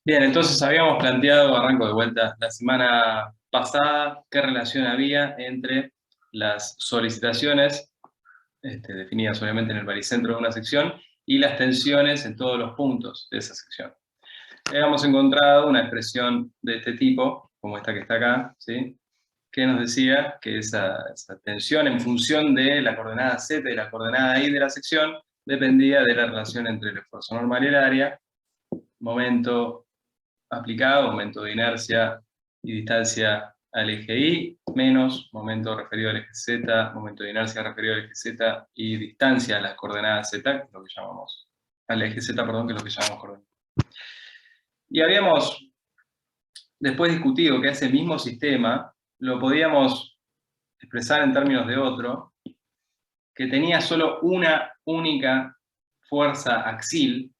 Bien, entonces habíamos planteado, arranco de vuelta, la semana pasada, qué relación había entre las solicitaciones, definidas obviamente en el baricentro de una sección, y las tensiones en todos los puntos de esa sección. Habíamos encontrado una expresión de este tipo, como esta que está acá, ¿sí? Que nos decía que esa tensión en función de la coordenada z y la coordenada y de la sección dependía de la relación entre el esfuerzo normal y el área, momento aplicado, momento de inercia y distancia al eje Y, menos momento referido al eje Z, momento de inercia referido al eje Z y distancia a las coordenadas Z, que es lo que llamamos, al eje Z, perdón, que es lo que llamamos coordenadas. Y habíamos después discutido que ese mismo sistema lo podíamos expresar en términos de otro, que tenía solo una única fuerza axil,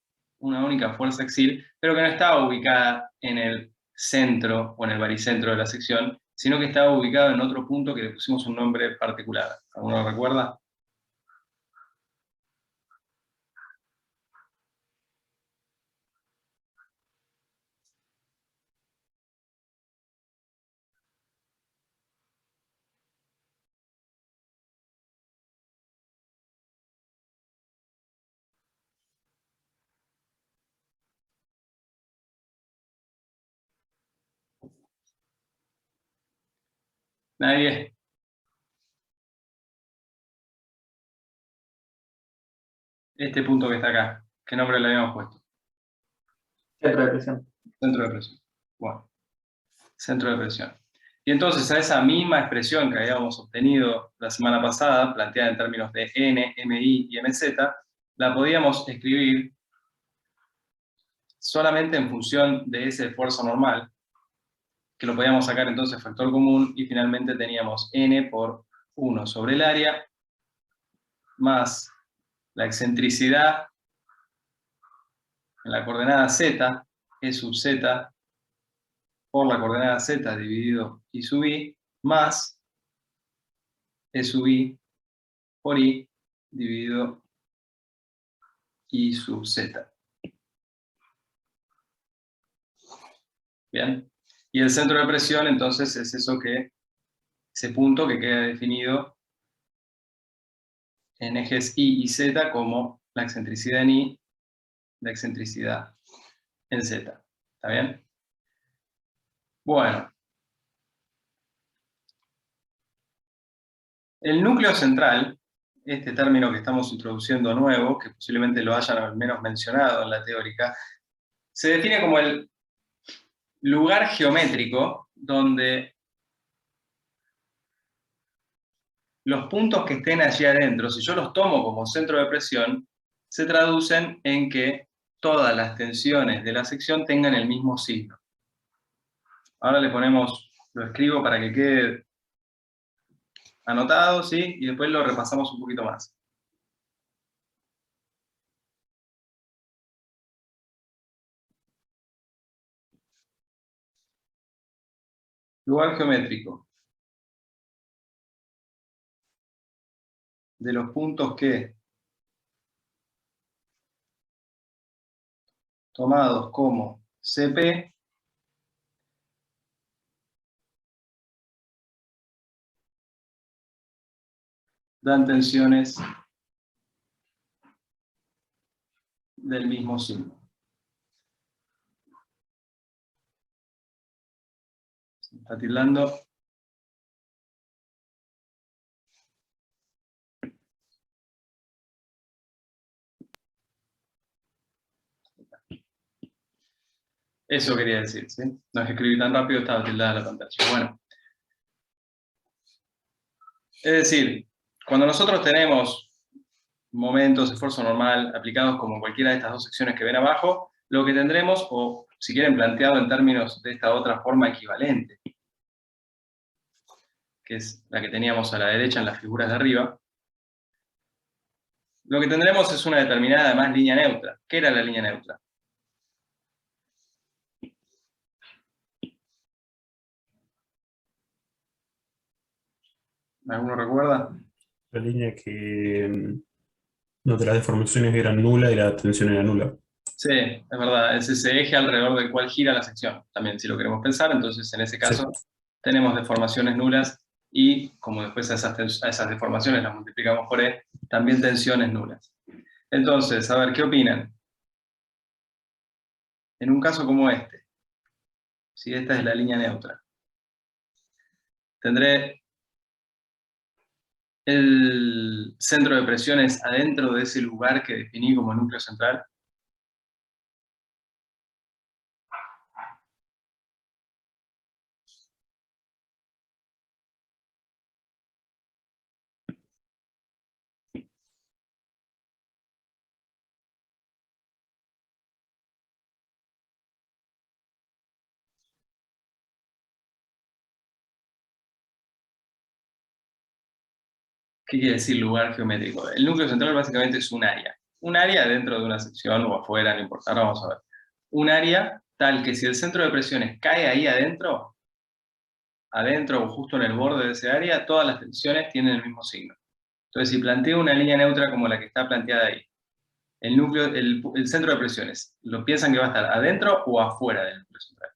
pero que no estaba ubicada en el centro o en el baricentro de la sección, sino que estaba ubicado en otro punto que le pusimos un nombre particular. ¿Alguno lo recuerda? Nadie. Este punto que está acá, ¿qué nombre le habíamos puesto? Centro de presión. Centro de presión. Bueno, centro de presión. Y entonces a esa misma expresión que habíamos obtenido la semana pasada, planteada en términos de N, MI y MZ, la podíamos escribir solamente en función de ese esfuerzo normal, que lo podíamos sacar entonces factor común, y finalmente teníamos N por 1 sobre el área, más la excentricidad en la coordenada Z, E sub Z, por la coordenada Z dividido I sub I, más E sub I por I dividido I sub Z. ¿Bien? Y el centro de presión, entonces, es ese punto que queda definido en ejes Y y Z como la excentricidad en Y, la excentricidad en Z. ¿Está bien? Bueno. El núcleo central, este término que estamos introduciendo nuevo, que posiblemente lo hayan al menos mencionado en la teórica, se define como el lugar geométrico donde los puntos que estén allí adentro, si yo los tomo como centro de presión, se traducen en que todas las tensiones de la sección tengan el mismo signo. Ahora le ponemos, lo escribo para que quede anotado, ¿sí? Y después lo repasamos un poquito más. Lugar geométrico de los puntos que, tomados como CP, dan tensiones del mismo signo. Se está tildando. Eso quería decir, ¿sí? No es que escribí tan rápido, estaba tildada la pantalla. Bueno. Es decir, cuando nosotros tenemos momentos de esfuerzo normal aplicados como cualquiera de estas dos secciones que ven abajo, lo que tendremos, o si quieren planteado en términos de esta otra forma equivalente, que es la que teníamos a la derecha en las figuras de arriba, lo que tendremos es una determinada, además, línea neutra. ¿Qué era la línea neutra? ¿Alguno recuerda? La línea que donde las deformaciones eran nulas y la tensión era nula. Sí, es verdad, es ese eje alrededor del cual gira la sección, también si lo queremos pensar, entonces en ese caso tenemos deformaciones nulas y como después a esas deformaciones las multiplicamos por E, también tensiones nulas. Entonces, a ver, ¿qué opinan? En un caso como este, si esta es la línea neutra, tendré el centro de presiones adentro de ese lugar que definí como núcleo central. ¿Qué quiere decir lugar geométrico? El núcleo central básicamente es un área. Un área dentro de una sección o afuera, no importa, ahora vamos a ver. Un área tal que si el centro de presiones cae ahí adentro o justo en el borde de ese área, todas las tensiones tienen el mismo signo. Entonces, si planteo una línea neutra como la que está planteada ahí, el centro de presiones, ¿lo piensan que va a estar adentro o afuera del núcleo central?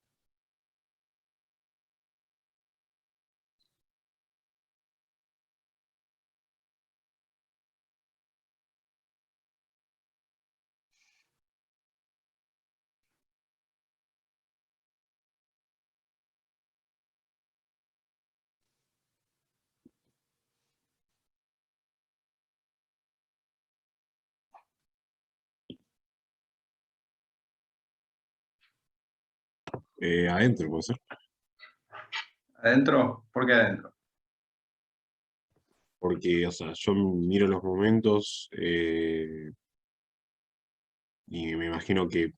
Adentro, puede ser. ¿Adentro? ¿Por qué adentro? Porque, o sea, yo miro los momentos y me imagino que,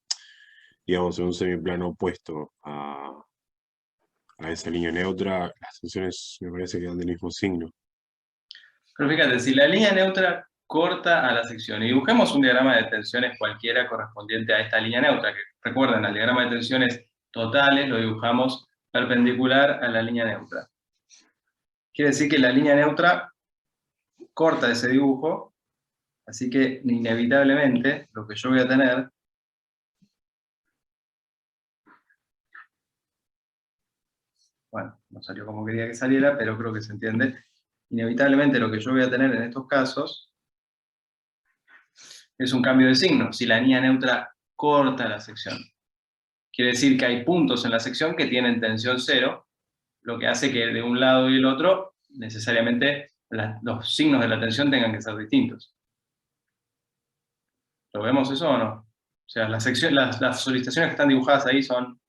digamos, en un semiplano opuesto a esa línea neutra, las tensiones me parece que dan del mismo signo. Pero fíjate, si la línea neutra corta a la sección, y dibujemos un diagrama de tensiones cualquiera correspondiente a esta línea neutra, que recuerden, al diagrama de tensiones totales lo dibujamos perpendicular a la línea neutra. Quiere decir que la línea neutra corta ese dibujo, así que inevitablemente lo que yo voy a tener bueno, no salió como quería que saliera, pero creo que se entiende. Inevitablemente lo que yo voy a tener en estos casos es un cambio de signo, si la línea neutra corta la sección. Quiere decir que hay puntos en la sección que tienen tensión cero, lo que hace que de un lado y el otro, necesariamente los signos de la tensión tengan que ser distintos. ¿Lo vemos eso o no? O sea, las solicitaciones que están dibujadas ahí son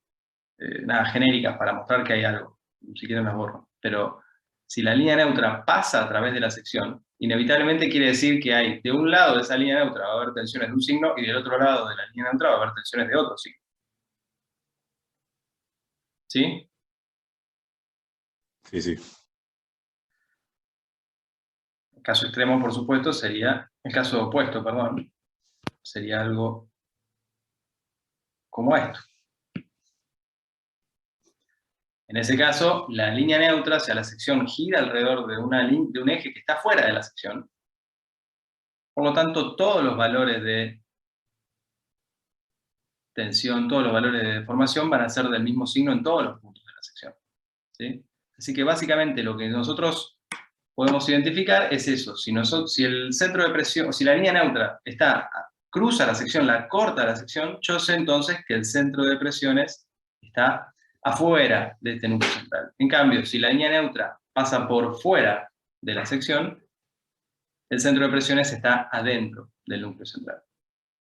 nada, genéricas para mostrar que hay algo. Si quieren las borro. Pero si la línea neutra pasa a través de la sección, inevitablemente quiere decir que hay de un lado de esa línea neutra va a haber tensiones de un signo y del otro lado de la línea neutra va a haber tensiones de otro signo. ¿Sí? Sí, sí. El caso extremo, por supuesto, sería, el caso opuesto, perdón, sería algo como esto. En ese caso, la línea neutra, o sea, la sección gira alrededor de un eje que está fuera de la sección. Por lo tanto, todos los valores de tensión, todos los valores de deformación van a ser del mismo signo en todos los puntos de la sección. ¿Sí? Así que básicamente lo que nosotros podemos identificar es eso. Si el centro de presión, o si la línea neutra cruza la sección, la corta la sección, yo sé entonces que el centro de presiones está afuera de este núcleo central. En cambio, si la línea neutra pasa por fuera de la sección, el centro de presiones está adentro del núcleo central.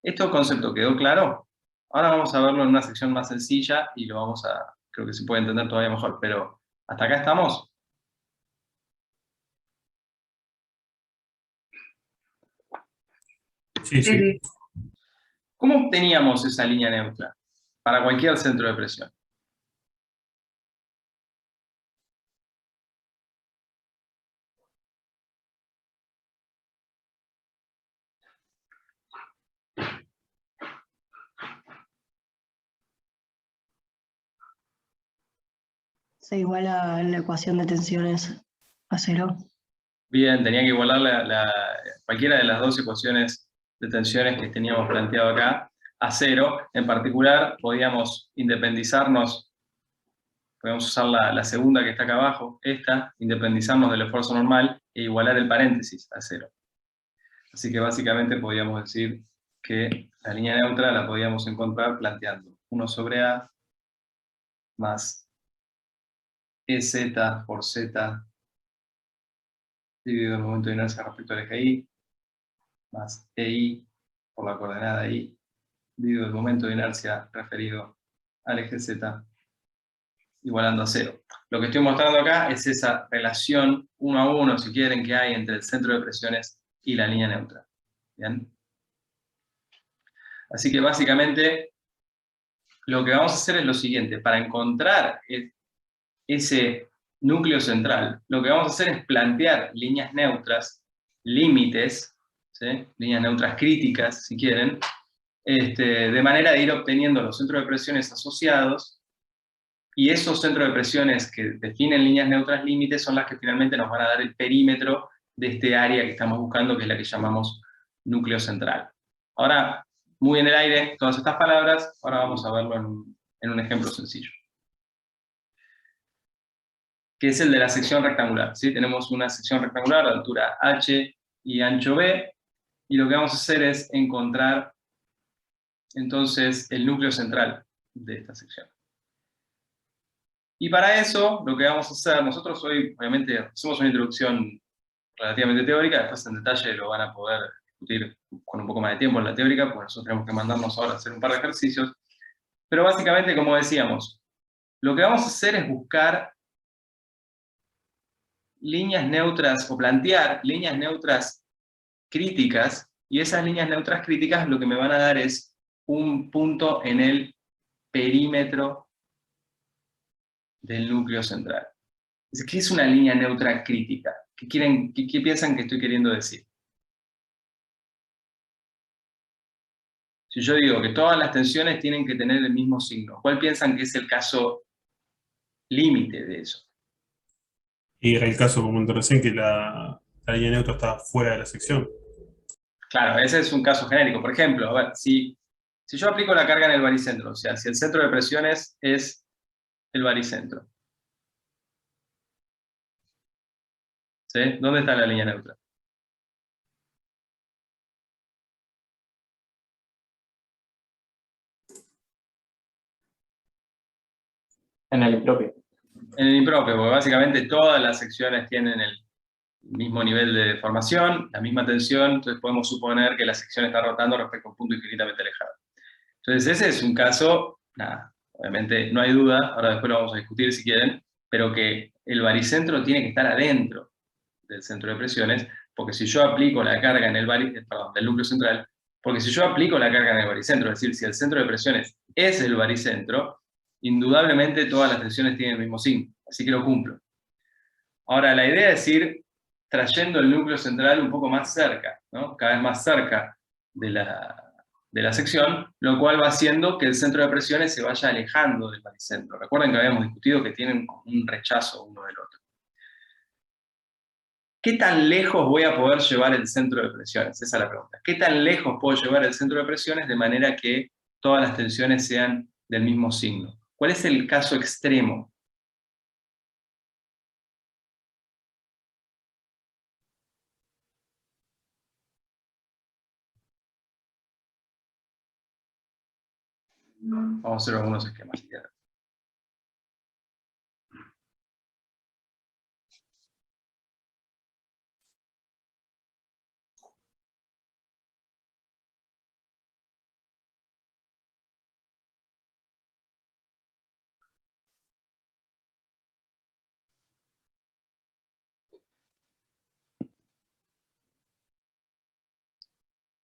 ¿Este concepto quedó claro? Ahora vamos a verlo en una sección más sencilla y creo que se puede entender todavía mejor, pero ¿hasta acá estamos? Sí, sí. ¿Cómo obteníamos esa línea neutra para cualquier centro de presión? Se iguala la ecuación de tensiones a cero. Bien, tenía que igualar cualquiera de las dos ecuaciones de tensiones que teníamos planteado acá. a 0. En particular, podíamos independizarnos, podemos usar la segunda que está acá abajo, esta, independizarnos del esfuerzo normal e igualar el paréntesis a 0. Así que básicamente podíamos decir que la línea neutra la podíamos encontrar planteando 1 sobre A más EZ por Z dividido el momento de inercia respecto al eje Y, más EI por la coordenada Y, dividido el momento de inercia referido al eje Z, igualando a 0. Lo que estoy mostrando acá es esa relación 1 a 1, si quieren, que hay entre el centro de presiones y la línea neutra. ¿Bien? Así que básicamente lo que vamos a hacer es lo siguiente. Para encontrar ese núcleo central, lo que vamos a hacer es plantear líneas neutras, límites, ¿sí? Líneas neutras críticas, si quieren, de manera de ir obteniendo los centros de presiones asociados, y esos centros de presiones que definen líneas neutras límites son las que finalmente nos van a dar el perímetro de este área que estamos buscando, que es la que llamamos núcleo central. Ahora, muy en el aire todas estas palabras, ahora vamos a verlo en un ejemplo sencillo, que es el de la sección rectangular. ¿Sí? Tenemos una sección rectangular de altura h y ancho b, y lo que vamos a hacer es encontrar entonces el núcleo central de esta sección. Y para eso, lo que vamos a hacer, nosotros hoy, obviamente, hacemos una introducción relativamente teórica, después en detalle lo van a poder discutir con un poco más de tiempo en la teórica, porque nosotros tenemos que mandarnos ahora a hacer un par de ejercicios. Pero básicamente, como decíamos, lo que vamos a hacer es buscar líneas neutras, o plantear líneas neutras críticas, y esas líneas neutras críticas lo que me van a dar es un punto en el perímetro del núcleo central. ¿Qué es una línea neutra crítica? ¿Qué piensan que estoy queriendo decir? Si yo digo que todas las tensiones tienen que tener el mismo signo, ¿cuál piensan que es el caso límite de eso? Y era el caso, como comenté recién, que la línea neutra está fuera de la sección. Claro, ese es un caso genérico. Por ejemplo, a ver, si yo aplico la carga en el baricentro, o sea, si el centro de presiones es el baricentro, ¿sí? ¿Dónde está la línea neutra? En el impropio. En el impropio, porque básicamente todas las secciones tienen el mismo nivel de deformación, la misma tensión, entonces podemos suponer que la sección está rotando respecto a un punto infinitamente alejado. Entonces ese es un caso, nada, obviamente no hay duda, ahora después lo vamos a discutir si quieren, pero que el baricentro tiene que estar adentro del centro de presiones, porque si yo aplico la carga en el del núcleo central, porque si yo aplico la carga en el baricentro, es decir, si el centro de presiones es el baricentro, indudablemente todas las tensiones tienen el mismo signo, así que lo cumplo. Ahora, la idea es ir trayendo el núcleo central un poco más cerca, ¿no? Cada vez más cerca de la sección, lo cual va haciendo que el centro de presiones se vaya alejando del baricentro. Recuerden que habíamos discutido que tienen un rechazo uno del otro. ¿Qué tan lejos voy a poder llevar el centro de presiones? Esa es la pregunta. ¿Qué tan lejos puedo llevar el centro de presiones de manera que todas las tensiones sean del mismo signo? ¿Cuál es el caso extremo? Vamos a hacer algunos esquemas.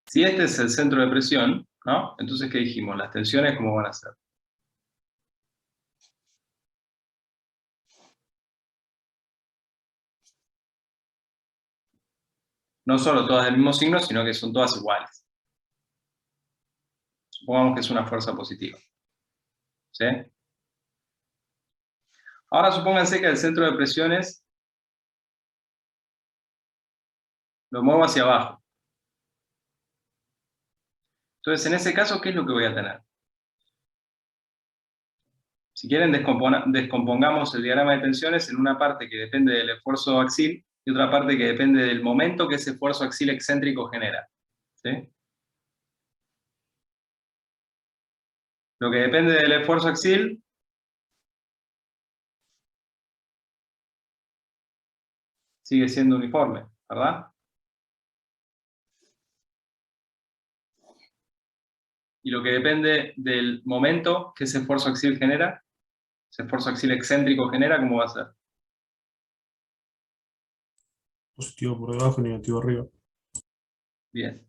Si este es el centro de presión, ¿no? Entonces, ¿qué dijimos? Las tensiones, ¿cómo van a ser? No solo todas del mismo signo, sino que son todas iguales. Supongamos que es una fuerza positiva. ¿Sí? Ahora supónganse que el centro de presiones lo muevo hacia abajo. Entonces, en ese caso, ¿qué es lo que voy a tener? Si quieren, descompongamos el diagrama de tensiones en una parte que depende del esfuerzo axil y otra parte que depende del momento que ese esfuerzo axil excéntrico genera. ¿Sí? Lo que depende del esfuerzo axil sigue siendo uniforme, ¿verdad? Y lo que depende del momento que ese esfuerzo axil genera, ese esfuerzo axil excéntrico genera, ¿cómo va a ser? Positivo por debajo, negativo arriba. Bien.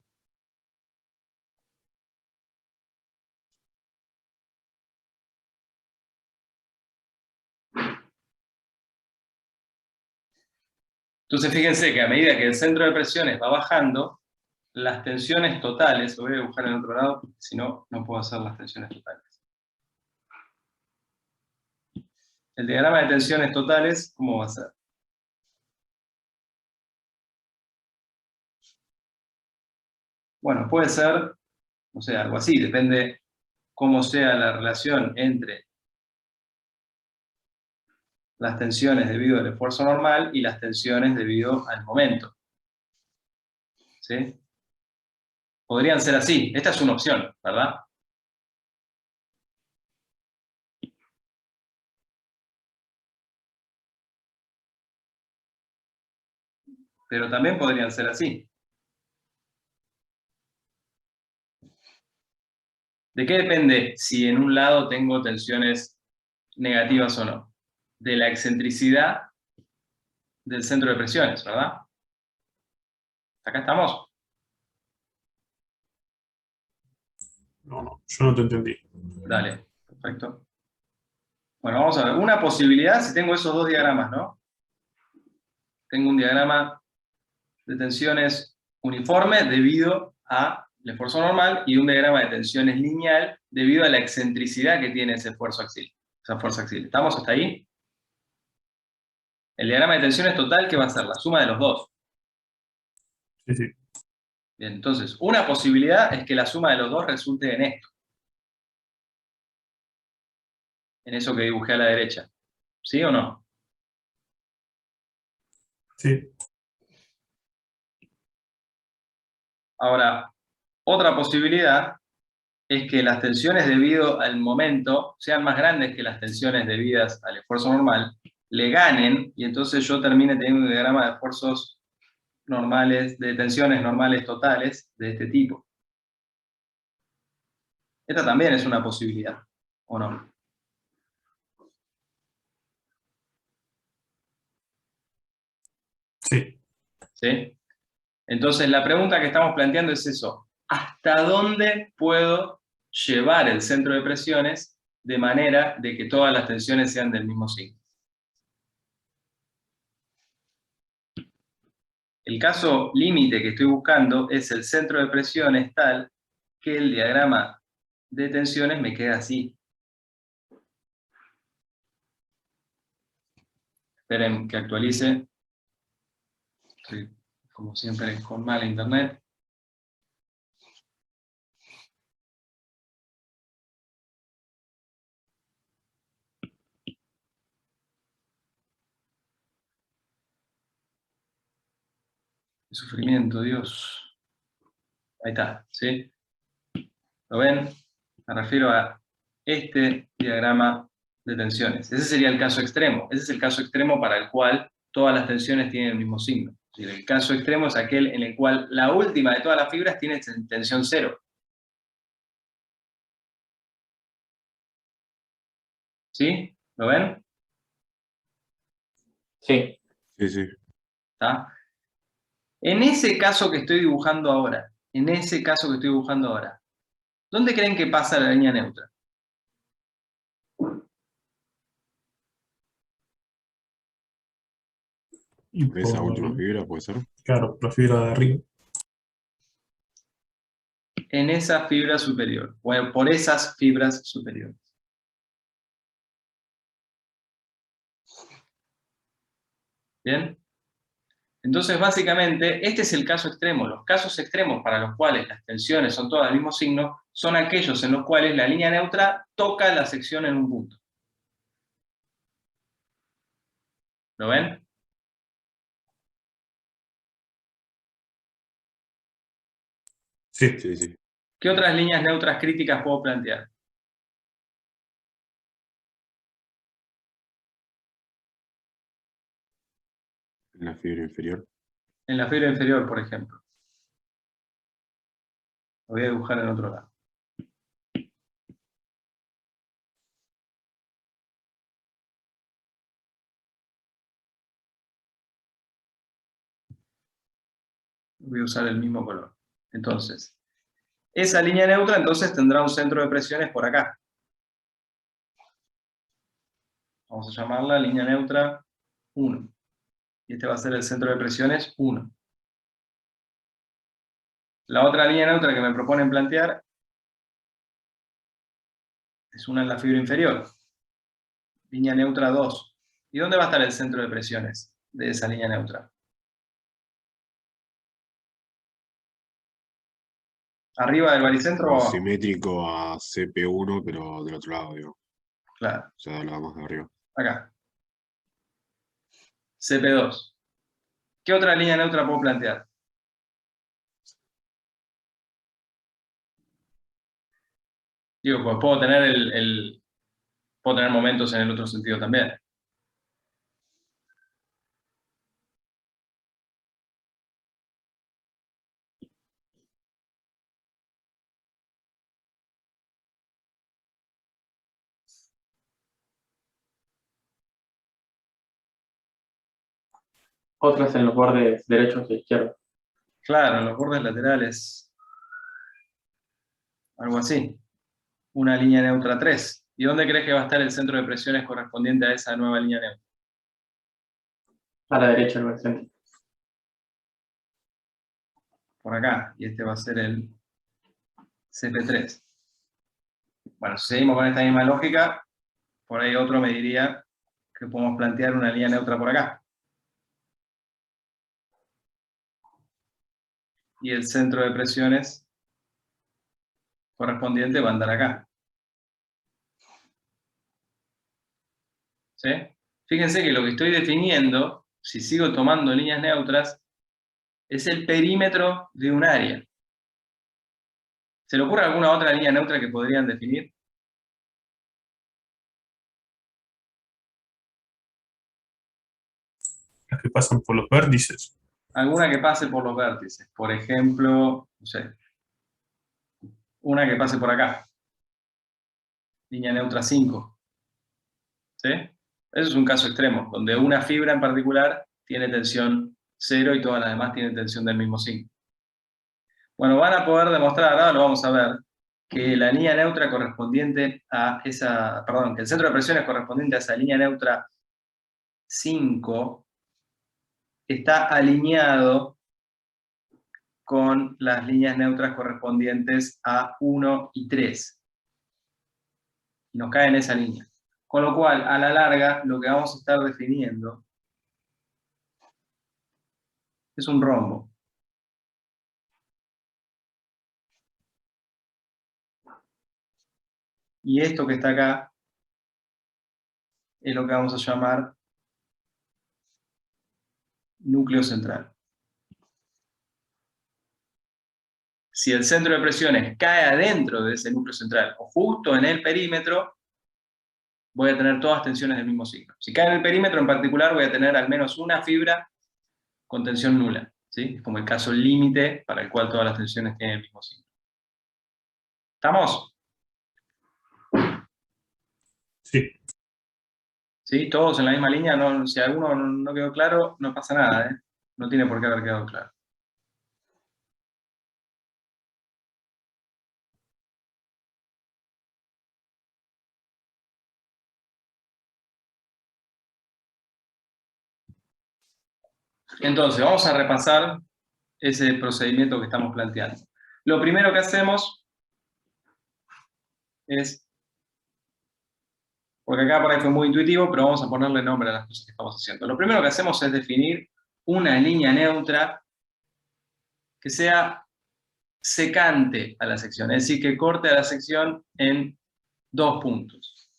Entonces fíjense que a medida que el centro de presiones va bajando, las tensiones totales, lo voy a dibujar en otro lado, porque si no, no puedo hacer las tensiones totales. El diagrama de tensiones totales, ¿cómo va a ser? Bueno, puede ser, o sea, algo así, depende cómo sea la relación entre las tensiones debido al esfuerzo normal y las tensiones debido al momento. ¿Sí? Podrían ser así. Esta es una opción, ¿verdad? Pero también podrían ser así. ¿De qué depende si en un lado tengo tensiones negativas o no? De la excentricidad del centro de presiones, ¿verdad? ¿Acá estamos? No, yo no te entendí. Dale, perfecto. Bueno, vamos a ver. Una posibilidad, si tengo esos dos diagramas, ¿no? Tengo un diagrama de tensiones uniforme debido al esfuerzo normal y un diagrama de tensiones lineal debido a la excentricidad que tiene ese esfuerzo axil, esa fuerza axil. ¿Estamos hasta ahí? El diagrama de tensiones total, ¿qué va a ser? La suma de los dos. Sí, sí. Bien, entonces, una posibilidad es que la suma de los dos resulte en esto. En eso que dibujé a la derecha. ¿Sí o no? Sí. Ahora, otra posibilidad es que las tensiones debido al momento sean más grandes que las tensiones debidas al esfuerzo normal, le ganen, y entonces yo termine teniendo un diagrama de esfuerzos normales, de tensiones normales totales de este tipo. Esta también es una posibilidad, ¿o no? Sí. ¿Sí? Entonces la pregunta que estamos planteando es eso. ¿Hasta dónde puedo llevar el centro de presiones de manera de que todas las tensiones sean del mismo signo? El caso límite que estoy buscando es el centro de presiones tal que el diagrama de tensiones me queda así. Esperen que actualice. Estoy, como siempre, con mala internet. Qué sufrimiento, Dios. Ahí está, ¿sí? ¿Lo ven? Me refiero a este diagrama de tensiones. Ese sería el caso extremo. Ese es el caso extremo para el cual todas las tensiones tienen el mismo signo. Es decir, el caso extremo es aquel en el cual la última de todas las fibras tiene tensión cero. ¿Sí? ¿Lo ven? Sí. Sí, sí. ¿Está? En ese caso que estoy dibujando ahora, ¿dónde creen que pasa la línea neutra? Y Por esa última por, fibra puede ser. claro, la fibra de arriba. En esa fibra superior, o por esas fibras superiores. ¿Bien? Entonces, básicamente, este es el caso extremo. Los casos extremos para los cuales las tensiones son todas del mismo signo son aquellos en los cuales la línea neutra toca la sección en un punto. ¿Lo ven? Sí. Sí, sí. ¿Qué otras líneas neutras críticas puedo plantear? En la fibra inferior. En la fibra inferior, por ejemplo. Lo voy a dibujar en otro lado. Voy a usar el mismo color. Entonces, esa línea neutra entonces tendrá un centro de presiones por acá. Vamos a llamarla línea neutra 1. Y este va a ser el centro de presiones 1. La otra línea neutra que me proponen plantear es una en la fibra inferior. Línea neutra 2. ¿Y dónde va a estar el centro de presiones de esa línea neutra? ¿Arriba del baricentro o abajo? Simétrico a CP1, pero del otro lado, digo. Claro, O sea, del lado más de arriba. acá. CP2. ¿Qué otra línea neutra puedo plantear? Digo, pues puedo tener puedo tener momentos en el otro sentido también. Otras en los bordes derechos e izquierdos. Claro, en los bordes laterales. Algo así. Una línea neutra 3. ¿Y dónde crees que va a estar el centro de presiones correspondiente a esa nueva línea neutra? A la derecha del baricentro. Por acá. Y este va a ser el CP3. Bueno, si seguimos con esta misma lógica, por ahí otro me diría que podemos plantear una línea neutra por acá. Y el centro de presiones correspondiente va a andar acá. ¿Sí? Fíjense que lo que estoy definiendo, si sigo tomando líneas neutras, es el perímetro de un área. ¿Se le ocurre alguna otra línea neutra que podrían definir? Las que pasan por los vértices. Alguna que pase por los vértices. Por ejemplo, no sé, una que pase por acá. Línea neutra 5. ¿Sí? Eso es un caso extremo, donde una fibra en particular tiene tensión 0 y todas las demás tienen tensión del mismo signo. Bueno, van a poder demostrar, ahora lo vamos a ver, que la línea neutra correspondiente a esa, perdón, que el centro de presiones correspondiente a esa línea neutra 5 está alineado con las líneas neutras correspondientes a 1 y 3. Y nos cae en esa línea. Con lo cual, a la larga, lo que vamos a estar definiendo es un rombo. Y esto que está acá es lo que vamos a llamar núcleo central. Si el centro de presiones cae adentro de ese núcleo central o justo en el perímetro, voy a tener todas tensiones del mismo signo. Si cae en el perímetro en particular, voy a tener al menos una fibra con tensión nula. ¿Sí? Es como el caso límite para el cual todas las tensiones tienen el mismo signo. ¿Estamos? Sí. ¿Sí? ¿Todos en la misma línea? No, si alguno no quedó claro, no pasa nada, ¿eh? No tiene por qué haber quedado claro. Entonces, vamos a repasar ese procedimiento que estamos planteando. Lo primero que hacemos es, porque acá por ahí fue muy intuitivo, pero vamos a ponerle nombre a las cosas que estamos haciendo. Lo primero que hacemos es definir una línea neutra que sea secante a la sección, es decir, que corte a la sección en 2 puntos.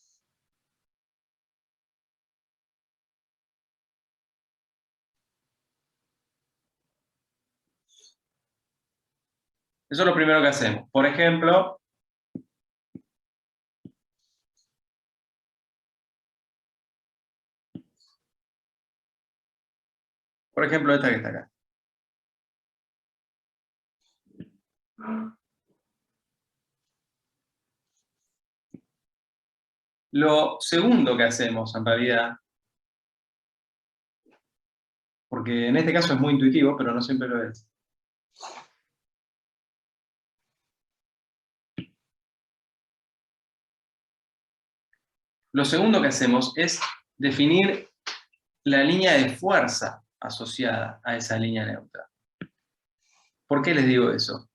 Eso es lo primero que hacemos. Por ejemplo, esta que está acá. Lo segundo que hacemos, en realidad, porque en este caso es muy intuitivo, pero no siempre lo es. Lo segundo que hacemos es definir la línea de fuerza asociada a esa línea neutra. ¿Por qué les digo eso?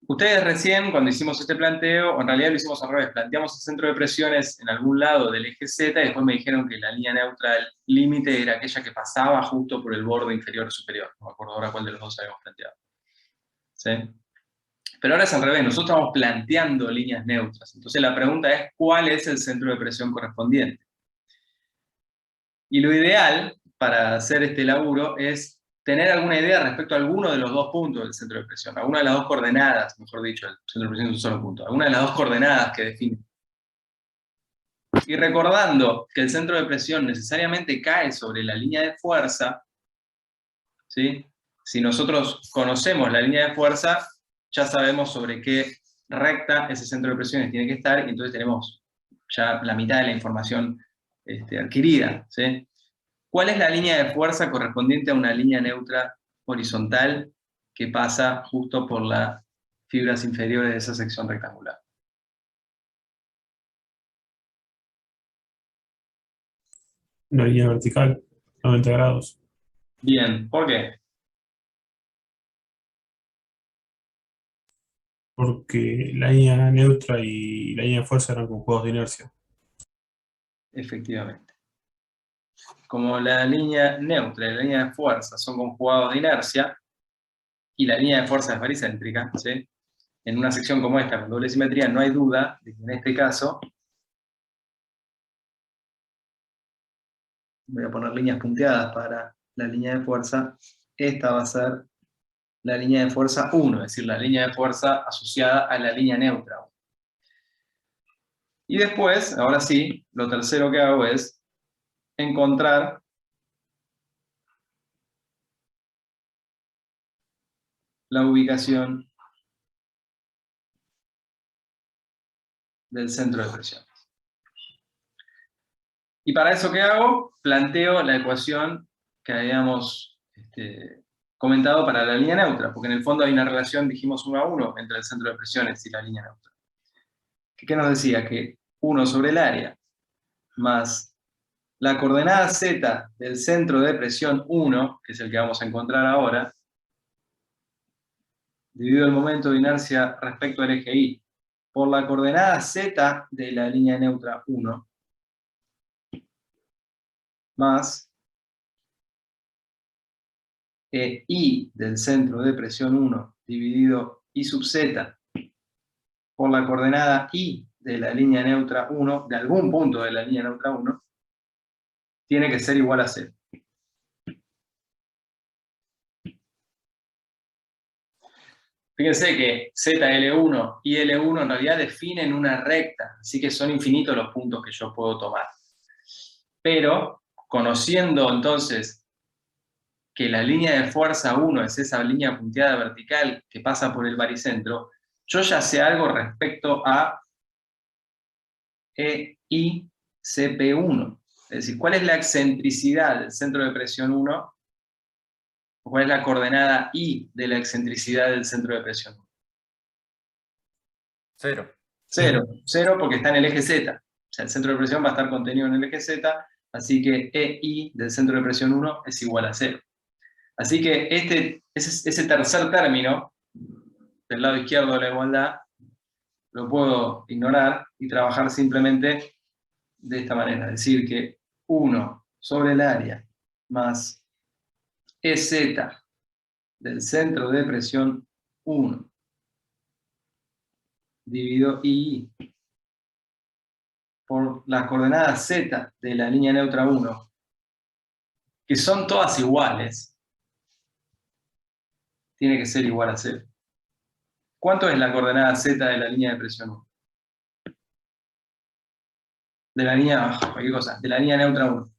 Ustedes recién, cuando hicimos este planteo, en realidad lo hicimos al revés, planteamos el centro de presiones en algún lado del eje Z, y después me dijeron que la línea neutra del límite era aquella que pasaba justo por el borde inferior superior. No me acuerdo ahora cuál de los dos habíamos planteado. ¿Sí? Pero ahora es al revés, nosotros estamos planteando líneas neutras. Entonces la pregunta es, ¿cuál es el centro de presión correspondiente? Y lo ideal para hacer este laburo es tener alguna idea respecto a alguno de los 2 puntos del centro de presión, alguna de las 2 coordenadas, mejor dicho, el centro de presión es un solo punto, alguna de las 2 coordenadas que define. Y recordando que el centro de presión necesariamente cae sobre la línea de fuerza, ¿sí? Si nosotros conocemos la línea de fuerza, ya sabemos sobre qué recta ese centro de presiones tiene que estar, y entonces tenemos ya la mitad de la información adquirida, ¿sí? ¿Cuál es la línea de fuerza correspondiente a una línea neutra horizontal que pasa justo por las fibras inferiores de esa sección rectangular? Una línea vertical, 90 grados. Bien, ¿por qué? Porque la línea neutra y la línea de fuerza eran conjugados de inercia. Efectivamente. Como la línea neutra y la línea de fuerza son conjugados de inercia, y la línea de fuerza es baricéntrica, ¿sí? En una sección como esta, con doble simetría, no hay duda de que en este caso, voy a poner líneas punteadas para la línea de fuerza, esta va a ser la línea de fuerza 1, es decir, la línea de fuerza asociada a la línea neutra. Y después, ahora sí, lo tercero que hago es encontrar la ubicación del centro de presión. Y para eso, ¿qué hago? Planteo la ecuación que habíamos comentado para la línea neutra, porque en el fondo hay una relación, dijimos 1 a 1, entre el centro de presiones y la línea neutra. ¿Qué nos decía? Que 1 sobre el área más la coordenada z del centro de presión 1, que es el que vamos a encontrar ahora, dividido el momento de inercia respecto al eje Y, por la coordenada z de la línea neutra 1, más I del centro de presión 1 dividido I sub z por la coordenada I de la línea neutra 1, de algún punto de la línea neutra 1, tiene que ser igual a 0. Fíjense que ZL1 y L1 en realidad definen una recta, así que son infinitos los puntos que yo puedo tomar. Pero, conociendo entonces que la línea de fuerza 1 es esa línea punteada vertical que pasa por el baricentro, yo ya sé algo respecto a EICP1. Es decir, ¿cuál es la excentricidad del centro de presión 1? ¿Cuál es la coordenada I de la excentricidad del centro de presión? 0. 0. 0 porque está en el eje Z. O sea, el centro de presión va a estar contenido en el eje Z, así que EI del centro de presión 1 es igual a 0. Así que ese tercer término, del lado izquierdo de la igualdad, lo puedo ignorar y trabajar simplemente de esta manera, es decir, que 1 sobre el área más EZ del centro de presión 1 dividido I por las coordenadas Z de la línea neutra 1, que son todas iguales, tiene que ser igual a 0. ¿Cuánto es la coordenada Z de la línea de presión 1? De la línea, cualquier cosa, de la línea neutra 1.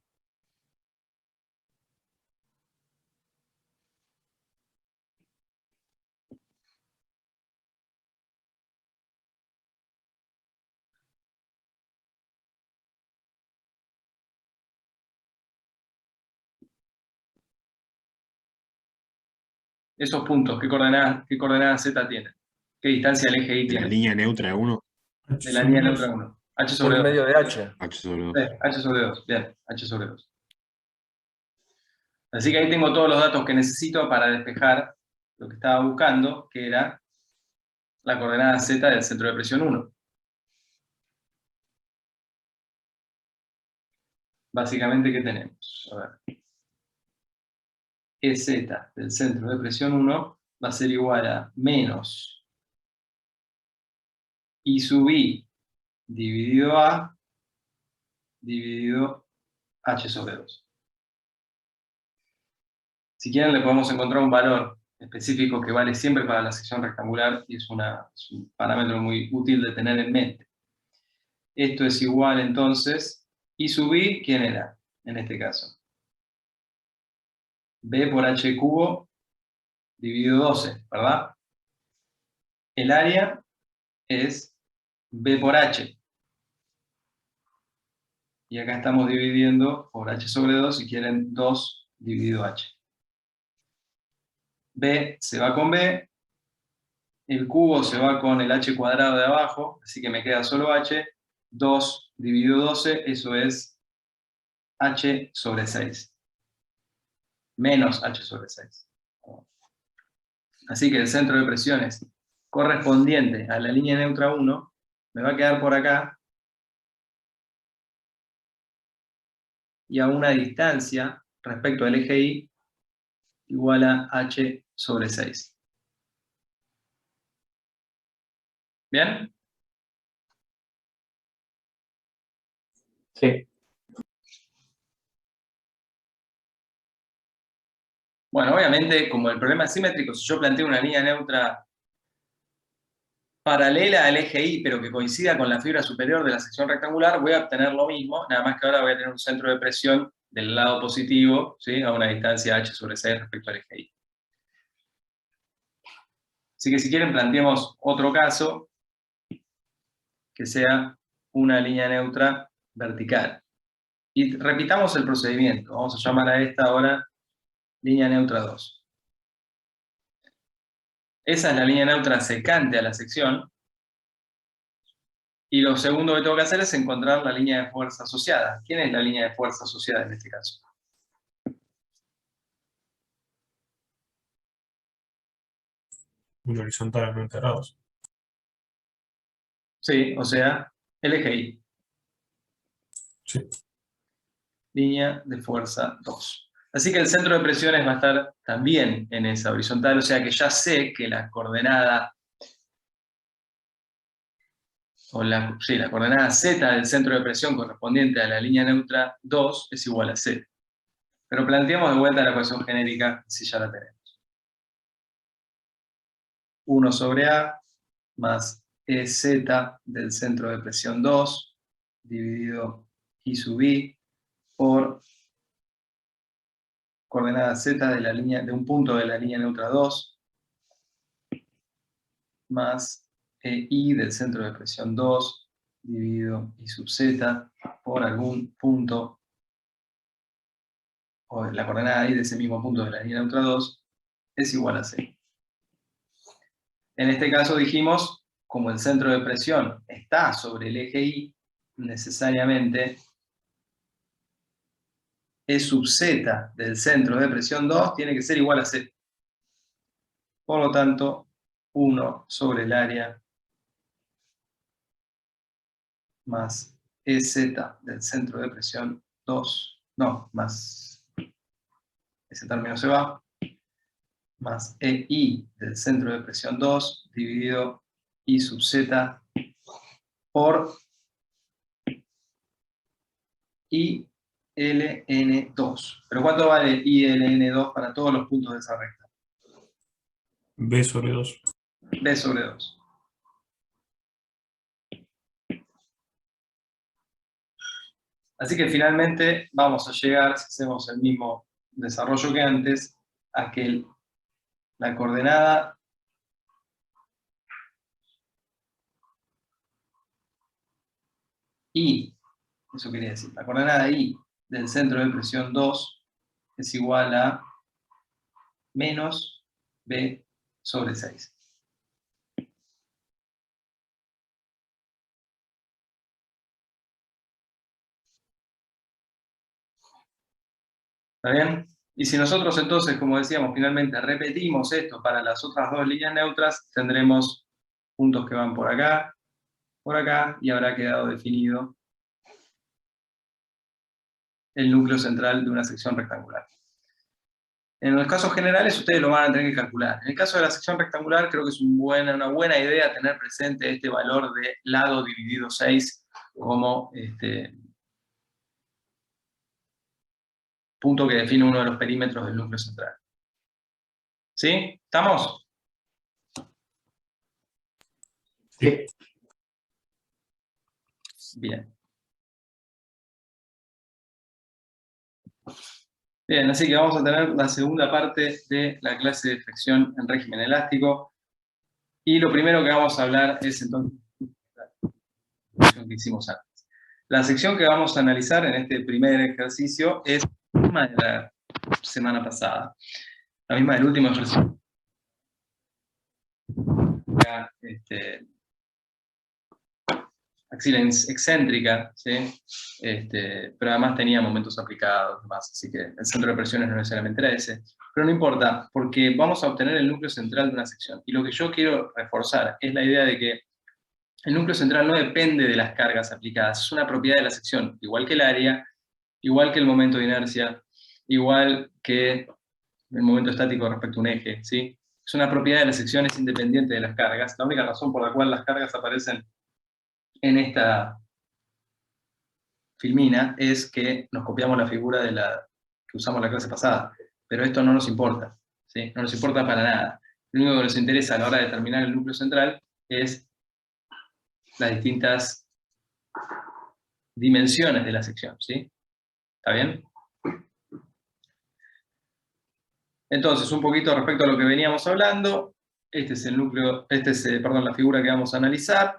Esos puntos, ¿qué coordenadas Z tienen? ¿Qué distancia al eje Y De la tiene? línea neutra 1, De la línea neutra 1. H Por sobre 2. medio de H. H sobre 2. H sobre 2, bien, H sobre 2. Así que ahí tengo todos los datos que necesito para despejar lo que estaba buscando, que era la coordenada Z del centro de presión 1. Básicamente, ¿qué tenemos? A ver. EZ del centro de presión 1 va a ser igual a menos I sub I dividido A dividido H sobre 2. Si quieren le podemos encontrar un valor específico que vale siempre para la sección rectangular y es un parámetro muy útil de tener en mente. Esto es igual entonces, I sub I, ¿quién era en este caso? B por H cubo dividido 12, ¿verdad? El área es B por H. Y acá estamos dividiendo por H sobre 2, si quieren 2 dividido H. B se va con B, el cubo se va con el H cuadrado de abajo, así que me queda solo H, 2 dividido 12, eso es H sobre 6. Menos H sobre 6. Así que el centro de presiones correspondiente a la línea neutra 1 me va a quedar por acá, y a una distancia respecto al eje Y igual a H sobre 6. ¿Bien? Sí. Bueno, obviamente, como el problema es simétrico, si yo planteo una línea neutra paralela al eje Y, pero que coincida con la fibra superior de la sección rectangular, voy a obtener lo mismo, nada más que ahora voy a tener un centro de presión del lado positivo, ¿sí? A una distancia H sobre 6 respecto al eje Y. Así que si quieren planteemos otro caso, que sea una línea neutra vertical. Y repitamos el procedimiento, vamos a llamar a esta ahora línea neutra 2. Esa es la línea neutra secante a la sección, y lo segundo que tengo que hacer es encontrar la línea de fuerza asociada. ¿Quién es la línea de fuerza asociada en este caso? Un horizontal a 90 grados. Sí, o sea, el eje Y. Sí. Línea de fuerza 2. Así que el centro de presiones va a estar también en esa horizontal, o sea que ya sé que la coordenada, la coordenada Z del centro de presión correspondiente a la línea neutra 2 es igual a 0. Pero planteemos de vuelta la ecuación genérica, si ya la tenemos. 1 sobre A más EZ del centro de presión 2 dividido I sub I por coordenada Z de, de un punto de la línea neutra 2 más I del centro de presión 2 dividido I sub Z por algún punto, o la coordenada I de ese mismo punto de la línea neutra 2 es igual a 0. En este caso dijimos, como el centro de presión está sobre el eje Y, necesariamente E sub Z del centro de presión 2 tiene que ser igual a 0. Por lo tanto, 1 sobre el área más EZ del centro de presión 2, no, más, ese término se va, más EI del centro de presión 2, dividido I sub Z por ILN2. ¿Pero cuánto vale ILN2 para todos los puntos de esa recta? B sobre 2. B sobre 2. Así que finalmente vamos a llegar, si hacemos el mismo desarrollo que antes, a que la coordenada I, eso quería decir, la coordenada I del centro de presión 2 es igual a menos B sobre 6. ¿Está bien? Y si nosotros entonces, como decíamos, finalmente repetimos esto para las otras dos líneas neutras, tendremos puntos que van por acá, y habrá quedado definido el núcleo central de una sección rectangular. En los casos generales ustedes lo van a tener que calcular. En el caso de la sección rectangular creo que es una buena idea tener presente este valor de lado dividido 6 como punto que define uno de los perímetros del núcleo central. ¿Sí? ¿Estamos? Sí. Bien. Bien, así que vamos a tener la segunda parte de la clase de flexión en régimen elástico. Y lo primero que vamos a hablar es entonces la sección que hicimos antes. La sección que vamos a analizar en este primer ejercicio es la misma de la semana pasada. La misma del último ejercicio. Axila excéntrica, ¿sí? Pero además tenía momentos aplicados, demás, así que el centro de presiones no necesariamente era ese. Pero no importa, porque vamos a obtener el núcleo central de una sección. Y lo que yo quiero reforzar es la idea de que el núcleo central no depende de las cargas aplicadas, es una propiedad de la sección, igual que el área, igual que el momento de inercia, igual que el momento estático respecto a un eje, ¿sí? Es una propiedad de la sección, es independiente de las cargas. La única razón por la cual las cargas aparecen en esta filmina es que nos copiamos la figura de la que usamos la clase pasada, pero esto no nos importa, ¿sí? No nos importa para nada. Lo único que nos interesa a la hora de determinar el núcleo central es las distintas dimensiones de la sección, ¿sí? ¿Está bien? Entonces, un poquito respecto a lo que veníamos hablando, este es el núcleo, la figura que vamos a analizar.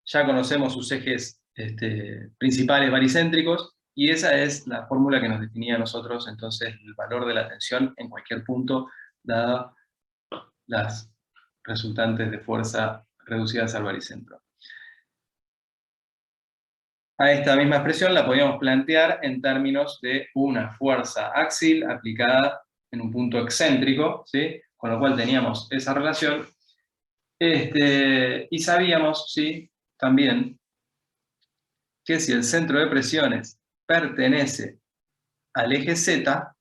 Ya conocemos sus ejes principales baricéntricos, y esa es la fórmula que nos definía a nosotros entonces el valor de la tensión en cualquier punto, dada las resultantes de fuerza reducidas al baricentro. A esta misma expresión la podíamos plantear en términos de una fuerza áxil aplicada en un punto excéntrico, ¿sí? Con lo cual teníamos esa relación, y sabíamos, ¿sí? También que si el centro de presiones pertenece al eje Z,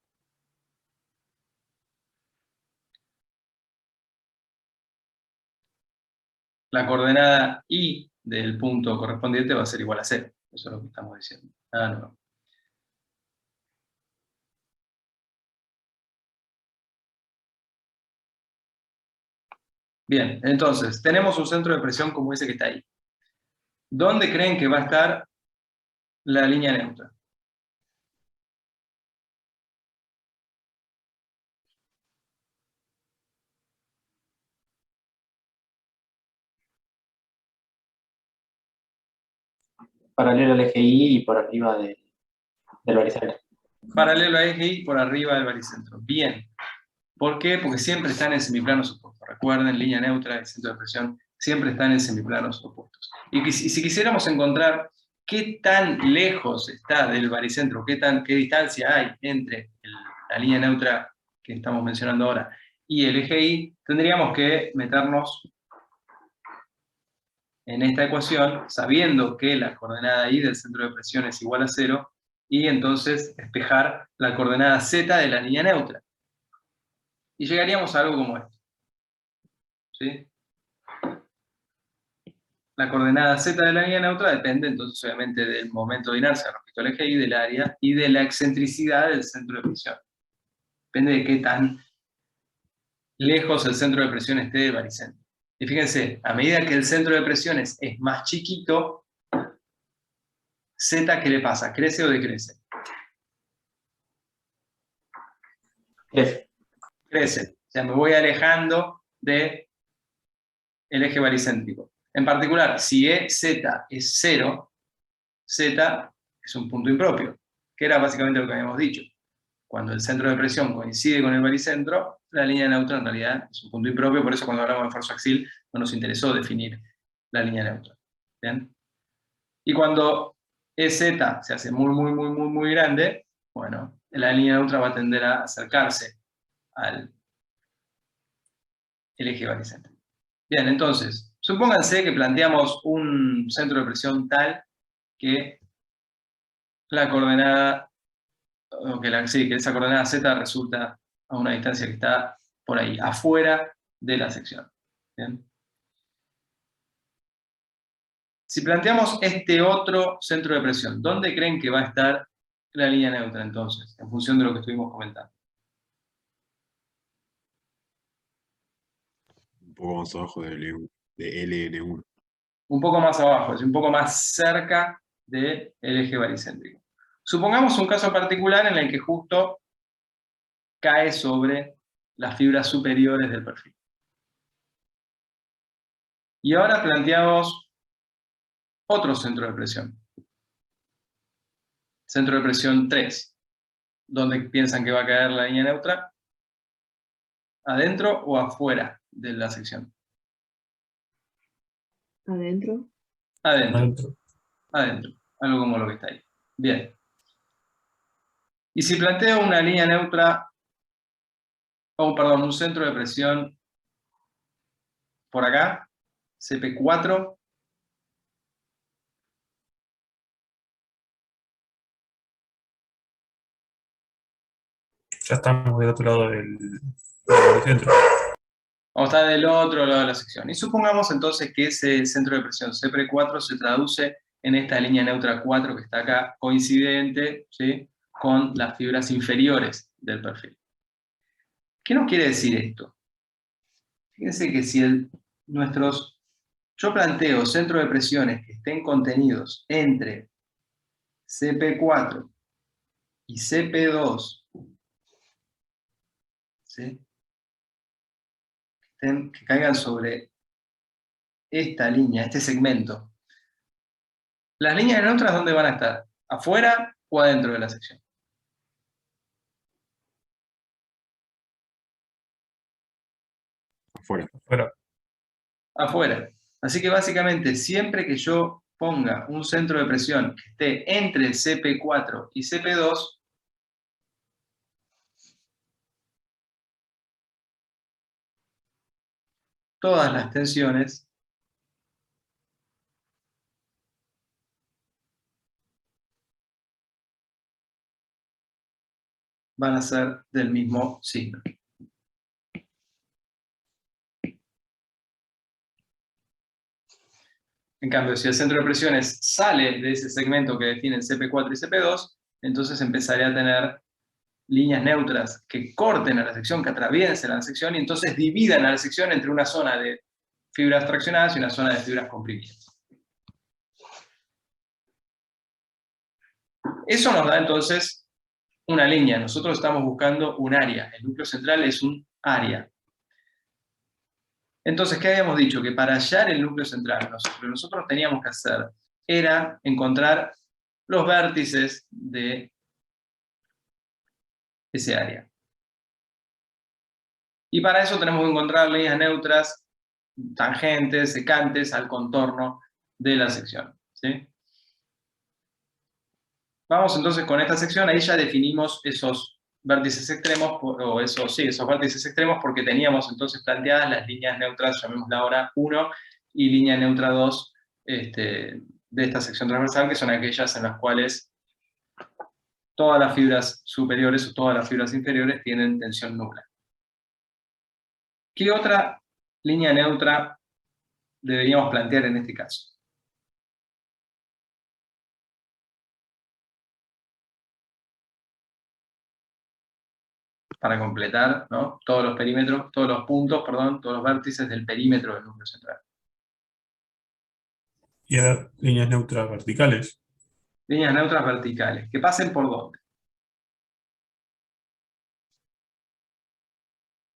la coordenada I del punto correspondiente va a ser igual a 0. Eso es lo que estamos diciendo. Nada nuevo. Bien, entonces, tenemos un centro de presión como ese que está ahí. ¿Dónde creen que va a estar la línea neutra? Paralelo al eje Y y por arriba del baricentro. Paralelo a eje Y por arriba del baricentro. Bien. ¿Por qué? Porque siempre están en semiplanos opuestos. Recuerden, línea neutra y centro de presión siempre están en semiplanos opuestos. Y si quisiéramos encontrar qué tan lejos está del baricentro, qué distancia hay entre la línea neutra que estamos mencionando ahora y el eje Y, tendríamos que meternos en esta ecuación, sabiendo que la coordenada y del centro de presión es igual a 0, y entonces despejar la coordenada z de la línea neutra. Y llegaríamos a algo como esto. ¿Sí? La coordenada z de la línea neutra depende entonces obviamente del momento de inercia respecto al eje y del área, y de la excentricidad del centro de presión. Depende de qué tan lejos el centro de presión esté del baricentro. Y fíjense, a medida que el centro de presión es más chiquito, Z, ¿qué le pasa? ¿Crece o decrece? Crece. Crece. O sea, me voy alejando del eje baricéntrico. En particular, si Z es 0, Z es un punto impropio, que era básicamente lo que habíamos dicho. Cuando el centro de presión coincide con el baricentro, la línea neutra en realidad es un punto impropio, por eso cuando hablamos de esfuerzo axial no nos interesó definir la línea neutra. ¿Bien? Y cuando EZ se hace muy grande, bueno, la línea neutra va a tender a acercarse al eje baricéntrico. Bien, entonces, supónganse que planteamos un centro de presión tal que la coordenada, o que esa coordenada Z resulta a una distancia que está por ahí, afuera de la sección. ¿Bien? Si planteamos este otro centro de presión, ¿dónde creen que va a estar la línea neutra entonces, en función de lo que estuvimos comentando? Un poco más abajo de LN1. Un poco más abajo, es un poco más cerca del eje baricéntrico. Supongamos un caso particular en el que justo cae sobre las fibras superiores del perfil. Y ahora planteamos otro centro de presión. Centro de presión 3. ¿Dónde piensan que va a caer la línea neutra? ¿Adentro o afuera de la sección? Adentro. Adentro. Adentro. Algo como lo que está ahí. Bien. Y si planteo una línea neutra, perdón, un centro de presión por acá, CP4, Ya estamos del otro lado del baricentro. vamos a estar del otro lado de la sección. Y supongamos entonces que ese centro de presión CP4 se traduce en esta línea neutra 4 que está acá, coincidente, ¿sí?, con las fibras inferiores del perfil. ¿Qué nos quiere decir esto? Fíjense que si yo planteo centros de presiones que estén contenidos entre CP4 y CP2, ¿sí?, que caigan sobre esta línea, este segmento. ¿Las líneas neutras dónde van a estar? ¿Afuera o adentro de la sección? Afuera. Afuera. Así que básicamente siempre que yo ponga un centro de presión que esté entre CP4 y CP2, todas las tensiones van a ser del mismo signo. En cambio, si el centro de presiones sale de ese segmento que definen CP4 y CP2, entonces empezaré a tener líneas neutras que corten a la sección, que atraviesen a la sección, y entonces dividan a la sección entre una zona de fibras traccionadas y una zona de fibras comprimidas. Eso nos da entonces una línea. Nosotros estamos buscando un área. El núcleo central es un área. Entonces, ¿qué habíamos dicho? Que para hallar el núcleo central, lo que nosotros teníamos que hacer era encontrar los vértices de ese área. Y para eso tenemos que encontrar líneas neutras, tangentes, secantes al contorno de la sección, ¿sí? Vamos entonces con esta sección, ahí ya definimos esos vértices extremos, esos vértices extremos, porque teníamos entonces planteadas las líneas neutras, llamémosla ahora 1, y línea neutra 2, de esta sección transversal, que son aquellas en las cuales todas las fibras superiores o todas las fibras inferiores tienen tensión nula. ¿Qué otra línea neutra deberíamos plantear en este caso? Para completar, ¿no?, todos los perímetros, todos los puntos, perdón, todos los vértices del perímetro del núcleo central. Y a ver, líneas neutras verticales. Líneas neutras verticales, que pasen por ¿dónde?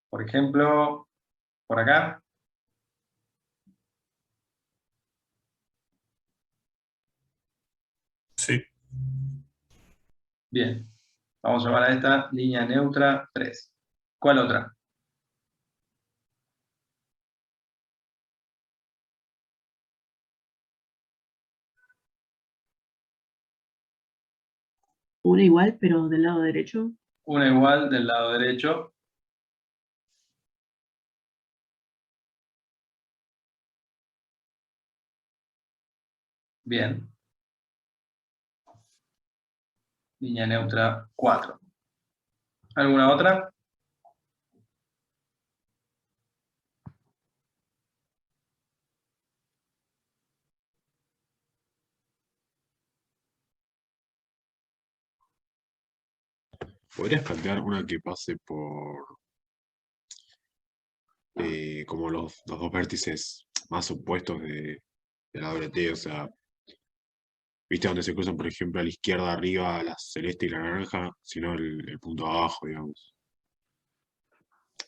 Por ejemplo, por acá. Sí. Bien. Vamos a llamar a esta línea neutra 3. ¿Cuál otra? Una igual, pero del lado derecho. Una igual del lado derecho. Bien. Línea neutra 4. ¿Alguna otra? ¿Podrías plantear una que pase por como los dos vértices más opuestos de la WT? O sea, ¿viste donde se cruzan, por ejemplo, a la izquierda arriba la celeste y la naranja, sino el punto abajo, digamos?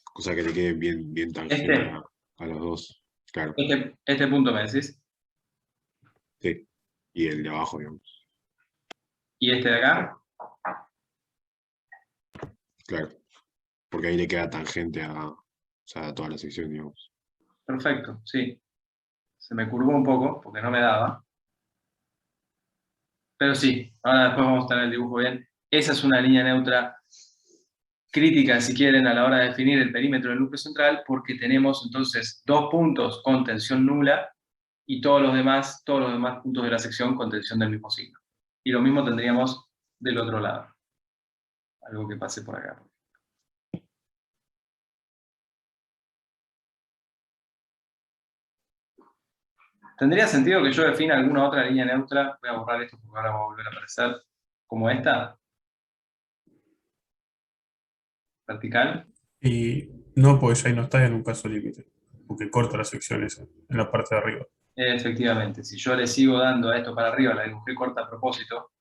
Cosa que te quede bien tangente a los dos. Claro, Este punto me decís. sí. Y el de abajo, digamos. ¿Y este de acá? Claro. Porque ahí le queda tangente o sea, a toda la sección, digamos. Perfecto, sí. Se me curvó un poco, porque no me daba. Pero sí, ahora después vamos a tener el dibujo bien. Esa es una línea neutra crítica, si quieren, a la hora de definir el perímetro del núcleo central, porque tenemos entonces dos puntos con tensión nula y todos los demás puntos de la sección con tensión del mismo signo. Y lo mismo tendríamos del otro lado. Algo que pase por acá. ¿Tendría sentido que yo defina alguna otra línea neutra? Voy a borrar esto porque ahora va a volver a aparecer como esta. Vertical. Y no, porque ya ahí no estás en un caso límite, porque corta las secciones en la parte de arriba. Efectivamente, si yo le sigo dando a esto para arriba, la dibujé corta a propósito.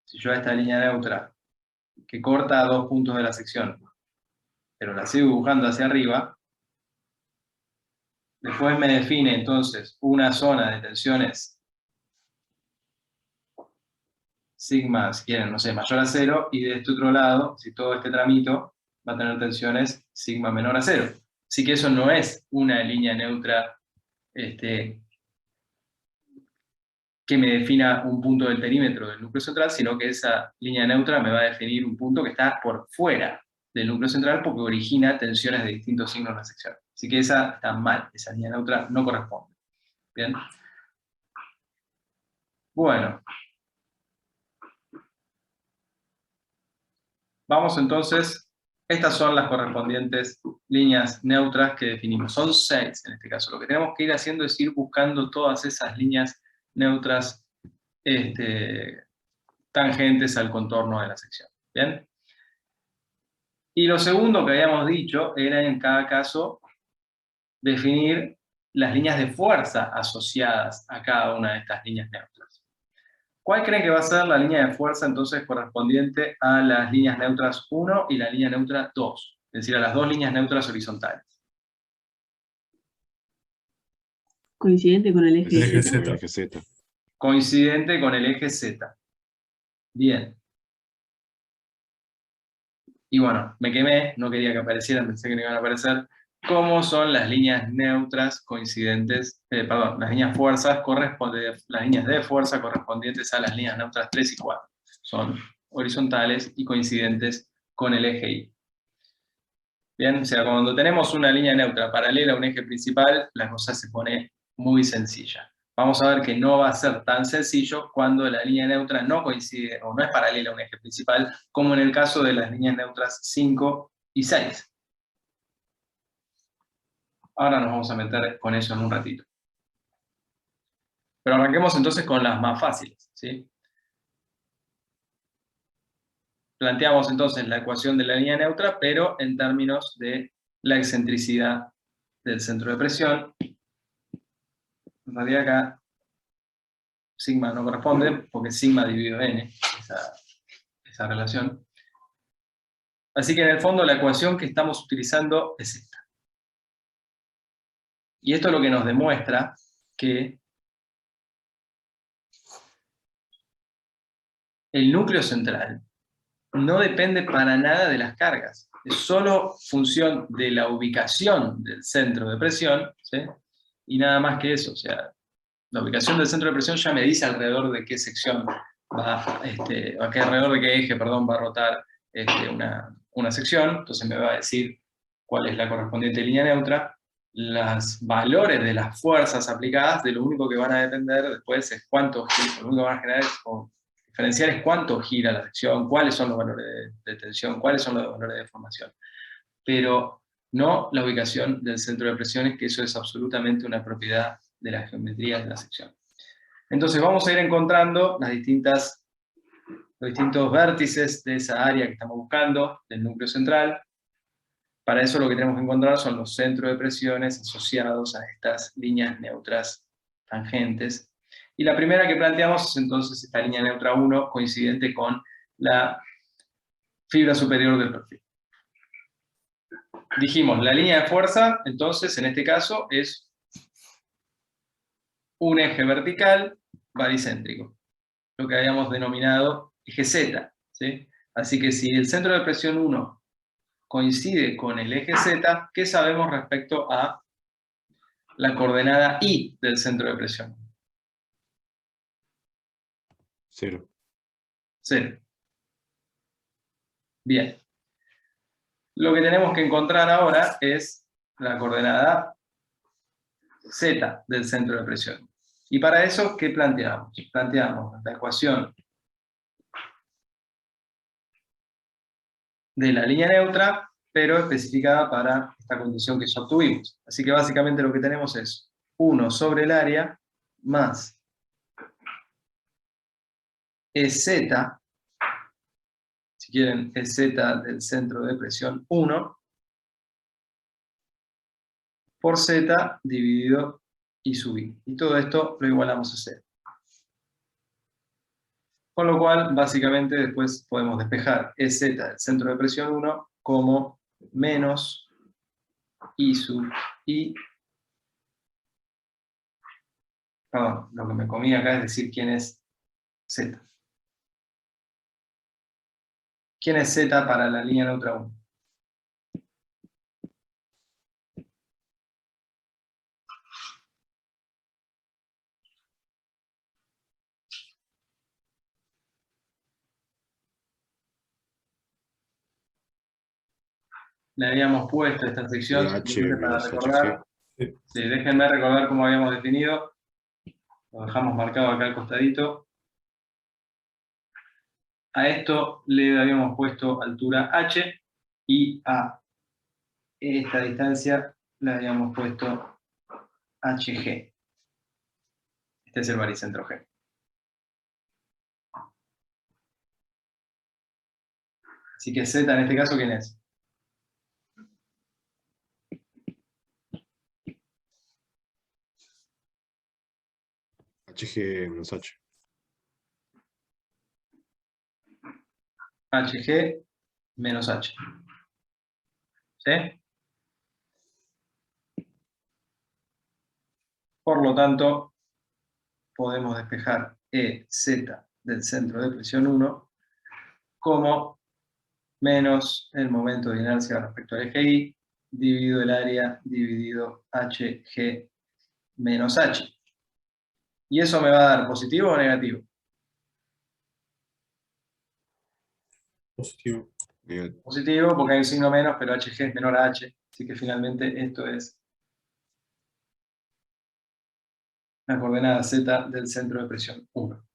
Si yo a esta línea neutra, que corta dos puntos de la sección, pero la sigo dibujando hacia arriba, después me define entonces una zona de tensiones sigma, si quieren, no sé, mayor a 0, y de este otro lado, si todo este tramito, va a tener tensiones sigma menor a 0. Así que eso no es una línea neutra que me defina un punto del perímetro del núcleo central, sino que esa línea neutra me va a definir un punto que está por fuera del núcleo central porque origina tensiones de distintos signos en la sección. Así que esa está mal, esa línea neutra no corresponde. ¿Bien? Bueno. Vamos entonces, estas son las correspondientes líneas neutras que definimos. Son 6 en este caso. Lo que tenemos que ir haciendo es ir buscando todas esas líneas neutras tangentes al contorno de la sección. ¿Bien? Y lo segundo que habíamos dicho era en cada caso definir las líneas de fuerza asociadas a cada una de estas líneas neutras. ¿Cuál creen que va a ser la línea de fuerza entonces correspondiente a las líneas neutras 1 y la línea neutra 2? Es decir, a las dos líneas neutras horizontales. Coincidente con el eje El eje Z. Z. El eje Z. Coincidente con el eje Z. Bien. Y bueno, me quemé, no quería que aparecieran, pensé que no iban a aparecer. ¿Cómo son las líneas neutras coincidentes, las líneas las líneas de fuerza correspondientes a las líneas neutras 3 y 4? Son horizontales y coincidentes con el eje Y. Bien, o sea, cuando tenemos una línea neutra paralela a un eje principal, la cosa se pone muy sencilla. Vamos a ver que no va a ser tan sencillo cuando la línea neutra no coincide o no es paralela a un eje principal, como en el caso de las líneas neutras 5 y 6. Ahora nos vamos a meter con eso en un ratito. Pero arranquemos entonces con las más fáciles, ¿sí? Planteamos entonces la ecuación de la línea neutra, pero en términos de la excentricidad del centro de presión. En realidad acá sigma no corresponde, porque sigma dividido n, esa relación. Así que en el fondo la ecuación que estamos utilizando es esta. Y esto es lo que nos demuestra que el núcleo central no depende para nada de las cargas. Es solo función de la ubicación del centro de presión, ¿sí? Y nada más que eso. O sea, la ubicación del centro de presión ya me dice alrededor de qué sección va, alrededor de qué eje, perdón, va a rotar una sección. Entonces me va a decir cuál es la correspondiente línea neutra. Los valores de las fuerzas aplicadas, de lo único que van a depender después es cuánto, lo único que van a generar es diferenciar es cuánto gira la sección, cuáles son los valores de tensión, cuáles son los valores de deformación. Pero no la ubicación del centro de presiones, que eso es absolutamente una propiedad de la geometría de la sección. Entonces vamos a ir encontrando los distintos vértices de esa área que estamos buscando, del núcleo central. Para eso lo que tenemos que encontrar son los centros de presiones asociados a estas líneas neutras tangentes. Y la primera que planteamos es entonces esta línea neutra 1 coincidente con la fibra superior del perfil. Dijimos, la línea de fuerza, entonces, en este caso, es un eje vertical baricéntrico, lo que habíamos denominado eje Z, ¿sí? Así que si el centro de presión 1 coincide con el eje Z, ¿qué sabemos respecto a la coordenada I del centro de presión? 0. 0. Bien. Lo que tenemos que encontrar ahora es la coordenada Z del centro de presión. Y para eso, ¿qué planteamos? Planteamos la ecuación de la línea neutra, pero especificada para esta condición que ya obtuvimos. Así que básicamente lo que tenemos es 1 sobre el área más EZ, si quieren, EZ del centro de presión 1, por Z dividido I sub I. Y todo esto lo igualamos a 0. Con lo cual, básicamente, después podemos despejar EZ del centro de presión 1 como menos I sub I. Perdón, lo que me comí acá es decir quién es Z. ¿Quién es Z para la línea neutra 1? Le habíamos puesto esta sección H simplemente para menos recordar. HG. Sí, déjenme recordar cómo habíamos definido. Lo dejamos marcado acá al costadito. A esto le habíamos puesto altura H y a esta distancia le habíamos puesto HG. Este es el baricentro G. Así que Z en este caso, ¿quién es? HG menos H. HG menos H. ¿Sí? Por lo tanto, podemos despejar EZ del centro de presión 1 como menos el momento de inercia respecto al eje Y, dividido el área, dividido HG menos H. ¿Y eso me va a dar positivo o negativo? Positivo. Bien. Positivo porque hay un signo menos, pero HG es menor a H, así que finalmente esto es la coordenada Z del centro de presión 1.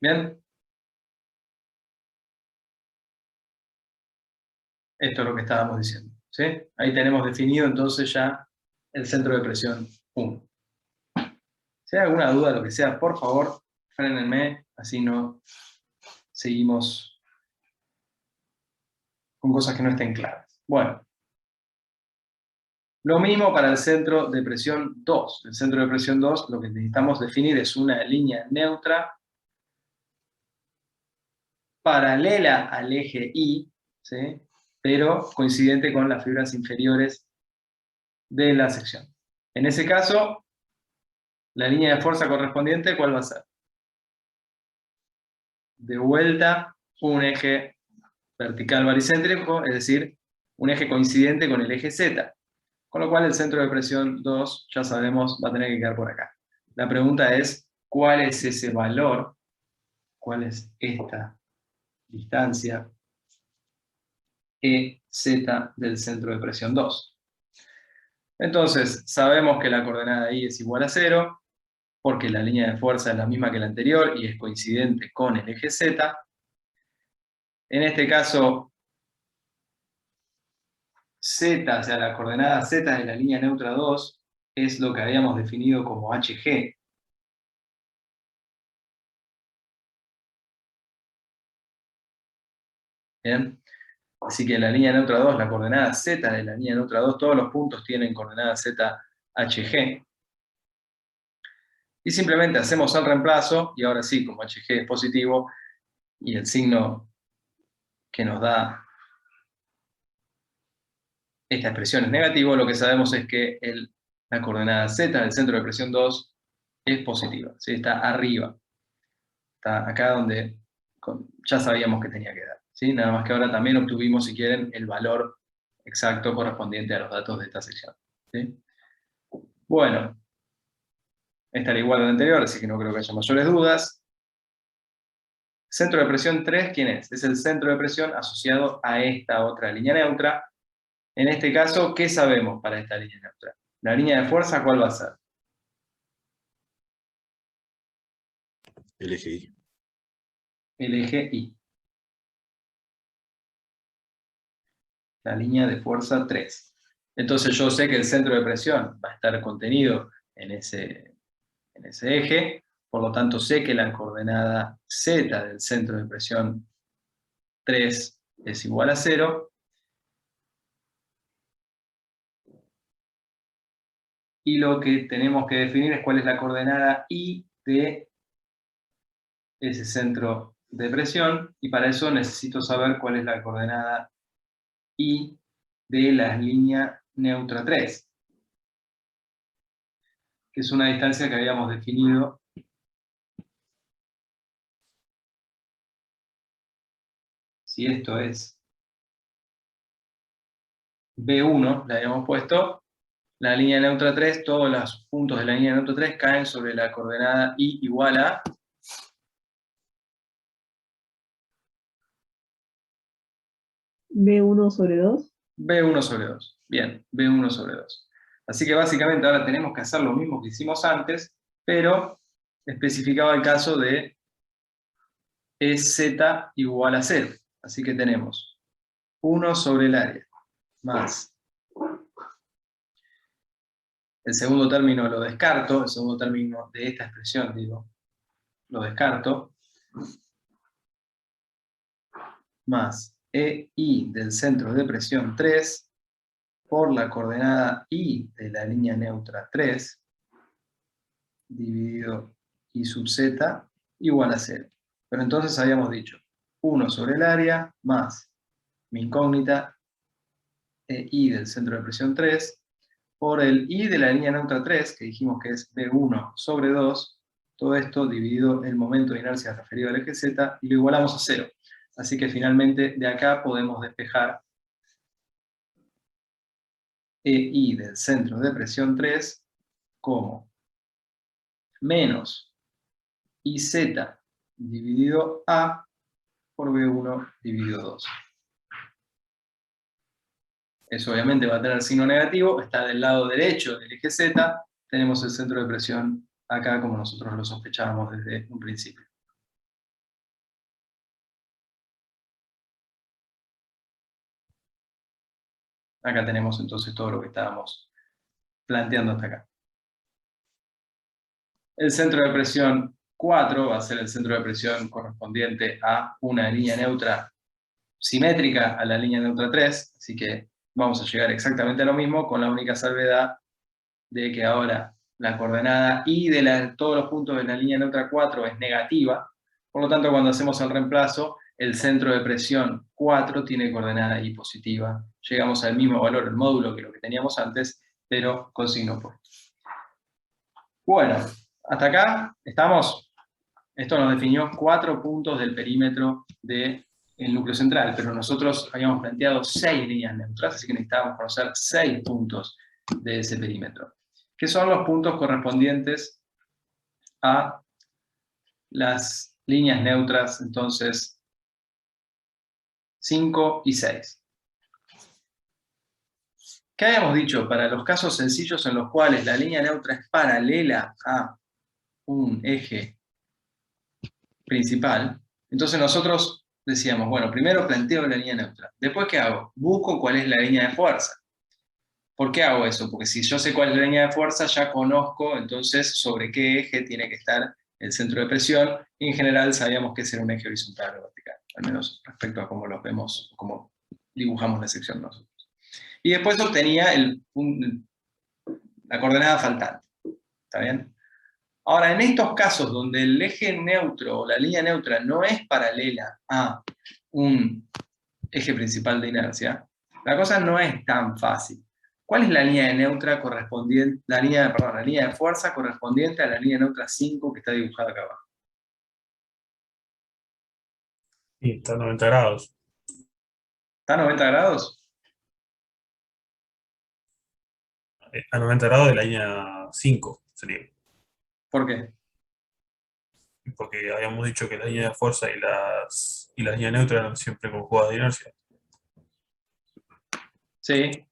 ¿Bien? Esto es lo que estábamos diciendo, ¿sí? Ahí tenemos definido entonces ya el centro de presión 1. Si hay alguna duda, lo que sea, por favor, frénenme, así no seguimos con cosas que no estén claras. Bueno, lo mismo para el centro de presión 2. El centro de presión 2, lo que necesitamos definir es una línea neutra paralela al eje Y, ¿sí? Pero coincidente con las fibras inferiores de la sección. En ese caso, la línea de fuerza correspondiente, ¿cuál va a ser? De vuelta, un eje vertical baricéntrico, es decir, un eje coincidente con el eje Z. Con lo cual el centro de presión 2, ya sabemos, va a tener que quedar por acá. La pregunta es, ¿cuál es ese valor? ¿Cuál es esta distancia EZ del centro de presión 2? Entonces, sabemos que la coordenada I es igual a 0, porque la línea de fuerza es la misma que la anterior y es coincidente con el eje Z. En este caso, Z, o sea, la coordenada Z de la línea neutra 2, es lo que habíamos definido como HG. ¿Bien? Así que la línea neutra 2, la coordenada Z de la línea neutra 2, todos los puntos tienen coordenada Z, HG. Y simplemente hacemos el reemplazo, y ahora sí, como HG es positivo, y el signo que nos da esta expresión es negativo, lo que sabemos es que la coordenada Z del centro de presión 2 es positiva, ¿sí? Está arriba. Está acá donde ya sabíamos que tenía que dar, ¿sí? Nada más que ahora también obtuvimos, si quieren, el valor exacto correspondiente a los datos de esta sección, ¿sí? Bueno, esta era igual a la anterior, así que no creo que haya mayores dudas. Centro de presión 3, ¿quién es? Es el centro de presión asociado a esta otra línea neutra. En este caso, ¿qué sabemos para esta línea neutra? La línea de fuerza, ¿cuál va a ser? El eje Y. El eje Y. La línea de fuerza 3. Entonces yo sé que el centro de presión va a estar contenido en ese eje, por lo tanto sé que la coordenada Z del centro de presión 3 es igual a 0, y lo que tenemos que definir es cuál es la coordenada Y de ese centro de presión, y para eso necesito saber cuál es la coordenada Y de la línea neutra 3, que es una distancia que habíamos definido si esto es B1, le habíamos puesto, la línea neutra 3, todos los puntos de la línea neutra 3 caen sobre la coordenada I igual a B1 sobre 2. B1 sobre 2. Bien, B1 sobre 2. Así que básicamente ahora tenemos que hacer lo mismo que hicimos antes, pero especificaba el caso de EZ igual a 0. Así que tenemos 1 sobre el área, más el segundo término lo descarto, el segundo término de esta expresión, digo, lo descarto, más EI del centro de presión 3 por la coordenada I de la línea neutra 3, dividido I sub Z, igual a 0. Pero entonces habíamos dicho 1 sobre el área más mi incógnita EI del centro de presión 3 por el I de la línea neutra 3, que dijimos que es B1 sobre 2, todo esto dividido el momento de inercia referido al eje Z, y lo igualamos a 0. Así que finalmente de acá podemos despejar EI del centro de presión 3 como menos IZ dividido A por B1 dividido 2. Eso obviamente va a tener signo negativo, está del lado derecho del eje Z, tenemos el centro de presión acá como nosotros lo sospechábamos desde un principio. Acá tenemos entonces todo lo que estábamos planteando hasta acá. El centro de presión 4 va a ser el centro de presión correspondiente a una línea neutra simétrica a la línea neutra 3, así que vamos a llegar exactamente a lo mismo, con la única salvedad de que ahora la coordenada I de todos los puntos de la línea neutra 4 es negativa, por lo tanto cuando hacemos el reemplazo, el centro de presión 4 tiene coordenada I positiva. Llegamos al mismo valor, el módulo, que lo que teníamos antes, pero con signo opuesto. Bueno, hasta acá estamos. Esto nos definió 4 puntos del perímetro del núcleo central, pero nosotros habíamos planteado 6 líneas neutras, así que necesitábamos conocer 6 puntos de ese perímetro, que son los puntos correspondientes a las líneas neutras, entonces, 5 y 6. ¿Qué habíamos dicho? Para los casos sencillos en los cuales la línea neutra es paralela a un eje principal, entonces nosotros decíamos, bueno, primero planteo la línea neutra. Después, ¿qué hago? Busco cuál es la línea de fuerza. ¿Por qué hago eso? Porque si yo sé cuál es la línea de fuerza, ya conozco entonces sobre qué eje tiene que estar el centro de presión, y en general sabíamos que ese era un eje horizontal o vertical, al menos respecto a cómo lo vemos, cómo dibujamos la sección nosotros. Y después obtenía la coordenada faltante. ¿Está bien? Ahora, en estos casos donde el eje neutro o la línea neutra no es paralela a un eje principal de inercia, la cosa no es tan fácil. ¿Cuál es la línea de neutra correspondiente, la línea de fuerza correspondiente a la línea neutra 5 que está dibujada acá abajo? Y está a 90 grados. ¿Está a 90 grados? A 90 grados de la línea 5 sería. ¿Por qué? Porque habíamos dicho que la línea de fuerza y la línea neutra eran siempre conjugadas de inercia. Sí,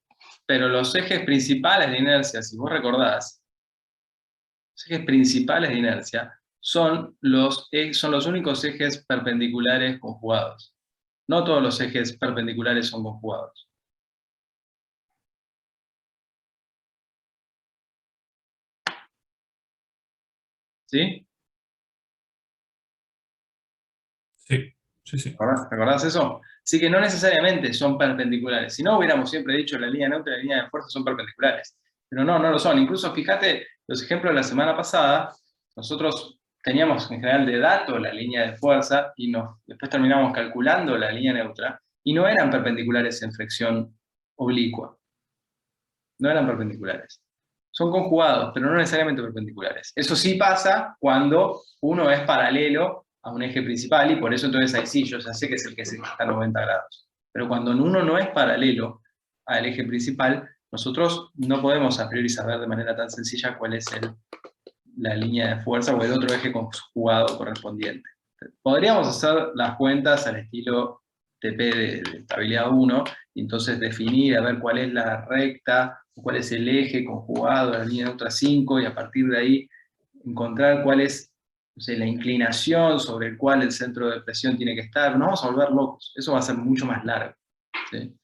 pero los ejes principales de inercia, si vos recordás, los ejes principales de inercia son los únicos ejes perpendiculares conjugados. No todos los ejes perpendiculares son conjugados. ¿Sí? Sí. ¿Recordás eso? Así que no necesariamente son perpendiculares. Si no, hubiéramos siempre dicho la línea neutra y la línea de fuerza son perpendiculares. Pero no lo son. Incluso, fíjate, los ejemplos de la semana pasada, nosotros teníamos en general de dato la línea de fuerza y después terminamos calculando la línea neutra, y no eran perpendiculares en flexión oblicua. No eran perpendiculares. Son conjugados, pero no necesariamente perpendiculares. Eso sí pasa cuando uno es paralelo a un eje principal, y por eso entonces ahí sí, yo ya sé que es el que está a 90 grados. Pero cuando uno no es paralelo al eje principal, nosotros no podemos a priori saber de manera tan sencilla cuál es la línea de fuerza o el otro eje conjugado correspondiente. Podríamos hacer las cuentas al estilo TP de estabilidad 1, y entonces definir a ver cuál es la recta, o cuál es el eje conjugado de la línea neutra 5, y a partir de ahí encontrar cuál es, no sé, la inclinación sobre el cual el centro de presión tiene que estar. Nos vamos a volver locos, eso va a ser mucho más largo. ¿Sí?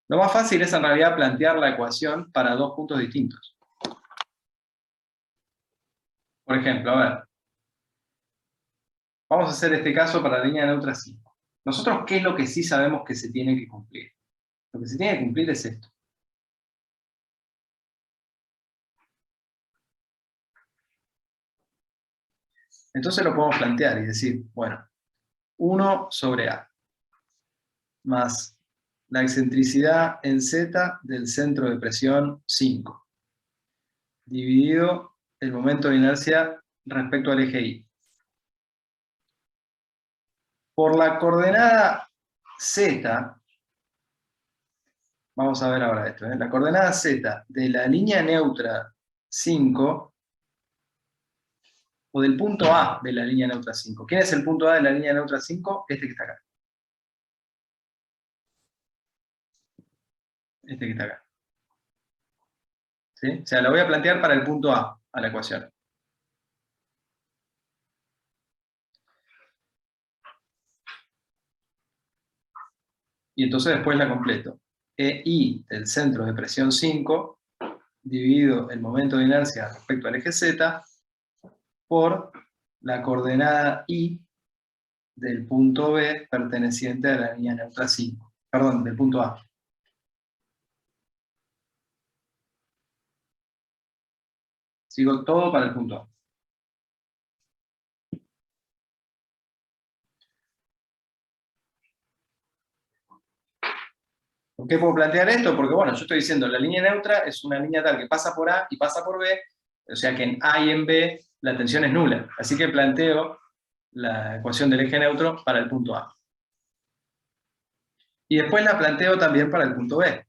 Lo más fácil es en realidad plantear la ecuación para dos puntos distintos. Por ejemplo, a ver, vamos a hacer este caso para la línea neutra 5. Nosotros, ¿qué es lo que sí sabemos que se tiene que cumplir? Lo que se tiene que cumplir es esto. Entonces lo podemos plantear y decir, bueno, 1 sobre A, más la excentricidad en Z del centro de presión 5, dividido el momento de inercia respecto al eje Y. Por la coordenada Z, vamos a ver ahora esto, la coordenada Z de la línea neutra 5 o del punto A de la línea neutra 5. ¿Quién es el punto A de la línea neutra 5? Este que está acá. Este que está acá. ¿Sí? O sea, lo voy a plantear para el punto A la ecuación. Y entonces después la completo. EI del centro de presión 5, dividido el momento de inercia respecto al eje Z, por la coordenada I del punto B perteneciente a la línea neutra 5. Perdón, del punto A. Sigo todo para el punto A. ¿Por qué puedo plantear esto? Porque bueno, yo estoy diciendo, la línea neutra es una línea tal que pasa por A y pasa por B, o sea que en A y en B la tensión es nula. Así que planteo la ecuación del eje neutro para el punto A. Y después la planteo también para el punto B.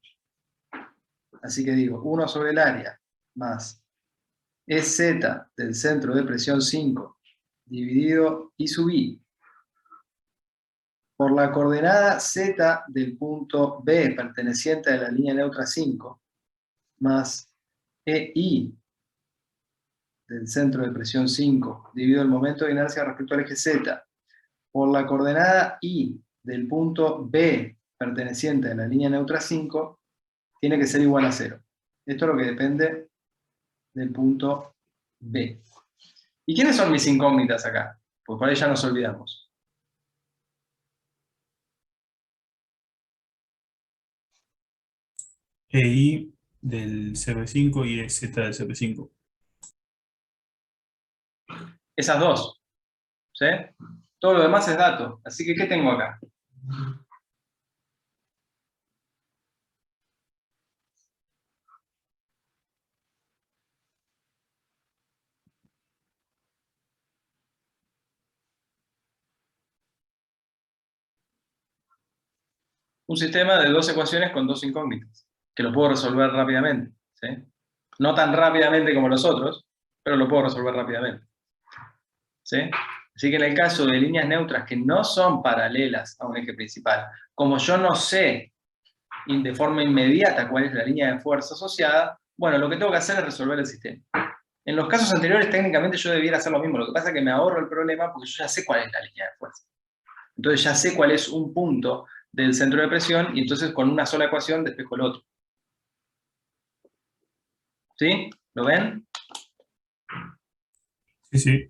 Así que digo, 1 sobre el área más EZ del centro de presión 5 dividido I sub I por la coordenada Z del punto B perteneciente a la línea neutra 5 más EI del centro de presión 5 dividido el momento de inercia respecto al eje Z por la coordenada I del punto B perteneciente a la línea neutra 5 tiene que ser igual a 0. Esto es lo que depende del punto B. ¿Y quiénes son mis incógnitas acá? Pues por ahí ya nos olvidamos. EI del CP5 y EZ del CP5. Esas dos. ¿Sí? Todo lo demás es dato. Así que, ¿qué tengo acá? Un sistema de dos ecuaciones con dos incógnitas, que lo puedo resolver rápidamente. ¿Sí? No tan rápidamente como los otros, pero lo puedo resolver rápidamente. ¿Sí? Así que en el caso de líneas neutras que no son paralelas a un eje principal, como yo no sé de forma inmediata cuál es la línea de fuerza asociada, bueno, lo que tengo que hacer es resolver el sistema. En los casos anteriores, técnicamente yo debiera hacer lo mismo, lo que pasa es que me ahorro el problema porque yo ya sé cuál es la línea de fuerza. Entonces ya sé cuál es un punto del centro de presión y entonces con una sola ecuación despejo el otro. ¿Sí? ¿Lo ven? Sí, sí.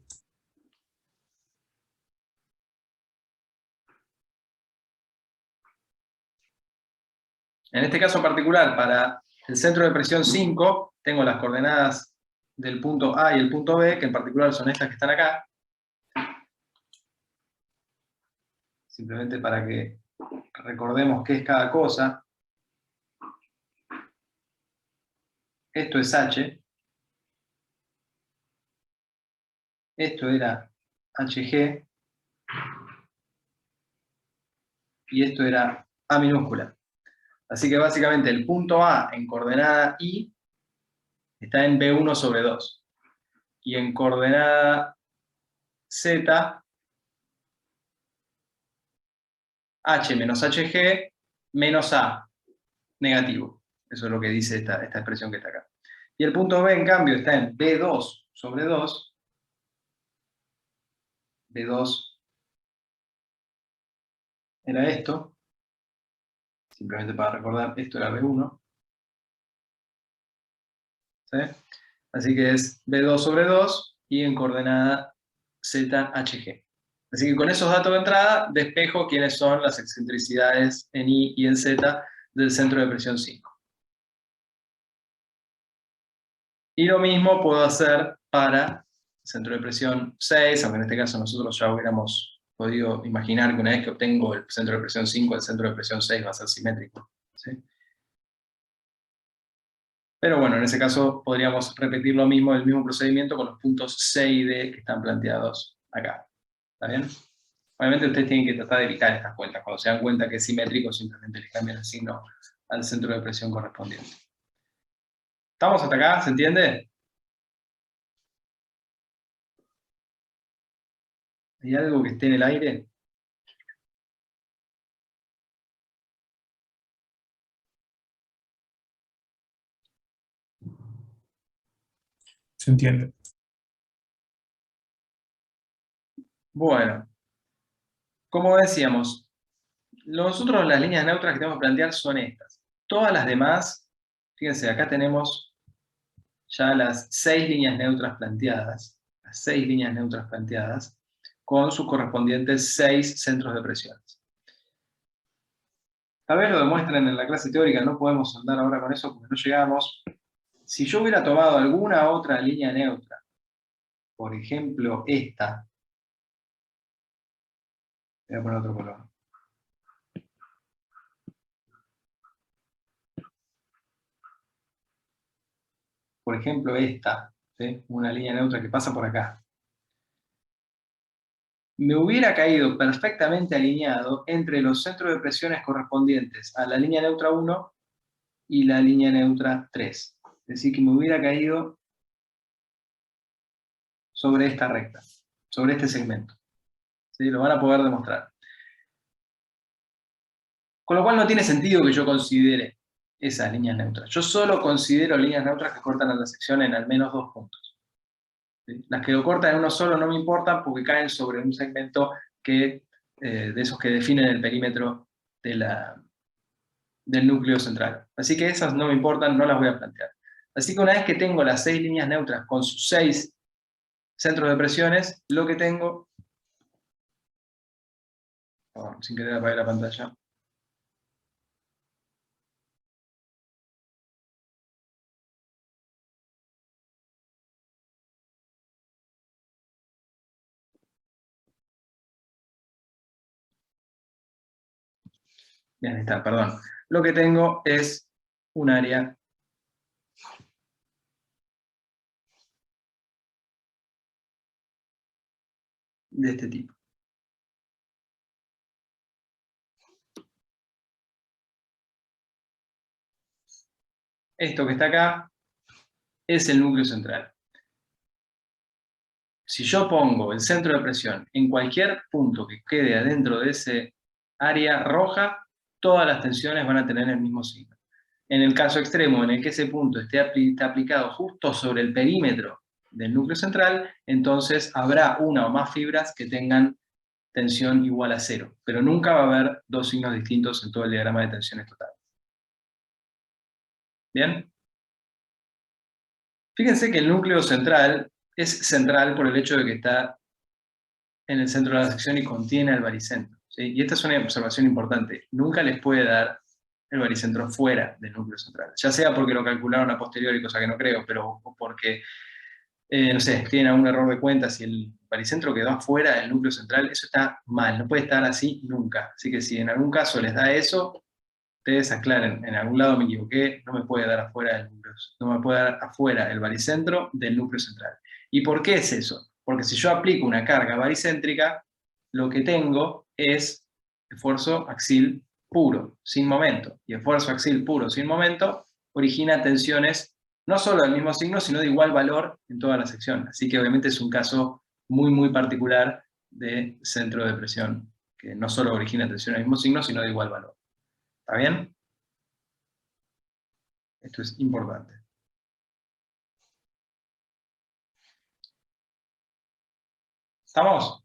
En este caso en particular, para el centro de presión 5, tengo las coordenadas del punto A y el punto B, que en particular son estas que están acá. Simplemente para que recordemos qué es cada cosa. Esto es H. Esto era HG. Y esto era A minúscula. Así que básicamente el punto A en coordenada I está en B1 sobre 2. Y en coordenada Z, H menos HG menos A, negativo. Eso es lo que dice esta expresión que está acá. Y el punto B, en cambio, está en B2 sobre 2. B2 era esto. Simplemente para recordar, esto era B1. ¿Sí? Así que es B2 sobre 2 y en coordenada ZHG. Así que con esos datos de entrada despejo quiénes son las excentricidades en I y en Z del centro de presión 5. Y lo mismo puedo hacer para el centro de presión 6, aunque en este caso nosotros ya hubiéramos podido imaginar que una vez que obtengo el centro de presión 5, el centro de presión 6 va a ser simétrico. ¿Sí? Pero bueno, en ese caso podríamos repetir lo mismo, el mismo procedimiento con los puntos C y D que están planteados acá. ¿Está bien? Obviamente ustedes tienen que tratar de evitar estas cuentas. Cuando se dan cuenta que es simétrico, simplemente le cambian el signo al centro de presión correspondiente. ¿Estamos hasta acá? ¿Se entiende? ¿Hay algo que esté en el aire? Se entiende. Bueno, como decíamos, nosotros las líneas neutras que tenemos que plantear son estas. Todas las demás, fíjense, acá tenemos ya las 6 líneas neutras planteadas, con sus correspondientes 6 centros de presiones. Tal vez lo demuestren en la clase teórica, no podemos andar ahora con eso porque no llegamos. Si yo hubiera tomado alguna otra línea neutra, por ejemplo esta, voy a poner otro color. Por ejemplo esta, ¿sí? Una línea neutra que pasa por acá. Me hubiera caído perfectamente alineado entre los centros de presiones correspondientes a la línea neutra 1 y la línea neutra 3. Es decir, que me hubiera caído sobre esta recta, sobre este segmento. ¿Sí? Lo van a poder demostrar. Con lo cual no tiene sentido que yo considere esas líneas neutras. Yo solo considero líneas neutras que cortan a la sección en al menos 2 puntos. ¿Sí? Las que lo cortan en uno solo no me importan porque caen sobre un segmento que, de esos que definen el perímetro del núcleo central. Así que esas no me importan, no las voy a plantear. Así que una vez que tengo las 6 líneas neutras con sus 6 centros de presiones, lo que tengo... Oh, sin querer apagar la pantalla. Bien, ahí está, perdón. Lo que tengo es un área de este tipo. Esto que está acá es el núcleo central. Si yo pongo el centro de presión en cualquier punto que quede adentro de ese área roja, todas las tensiones van a tener el mismo signo. En el caso extremo en el que ese punto esté aplicado justo sobre el perímetro del núcleo central, entonces habrá una o más fibras que tengan tensión igual a 0, pero nunca va a haber 2 signos distintos en todo el diagrama de tensiones totales. ¿Bien? Fíjense que el núcleo central es central por el hecho de que está en el centro de la sección y contiene al baricentro. ¿Sí? Y esta es una observación importante. Nunca les puede dar el baricentro fuera del núcleo central. Ya sea porque lo calcularon a posteriori, cosa que no creo, pero porque, no sé, tienen algún error de cuenta, si el baricentro quedó afuera del núcleo central, eso está mal, no puede estar así nunca. Así que si en algún caso les da eso, ustedes aclaren, en algún lado me equivoqué, no me puede dar afuera del núcleo, no me puede dar afuera el baricentro del núcleo central. ¿Y por qué es eso? Porque si yo aplico una carga baricéntrica, lo que tengo es esfuerzo axil puro, sin momento. Y esfuerzo axil puro, sin momento, origina tensiones no solo del mismo signo, sino de igual valor en toda la sección. Así que obviamente es un caso muy, muy particular de centro de presión, que no solo origina tensión del mismo signo, sino de igual valor. ¿Está bien? Esto es importante. ¿Estamos?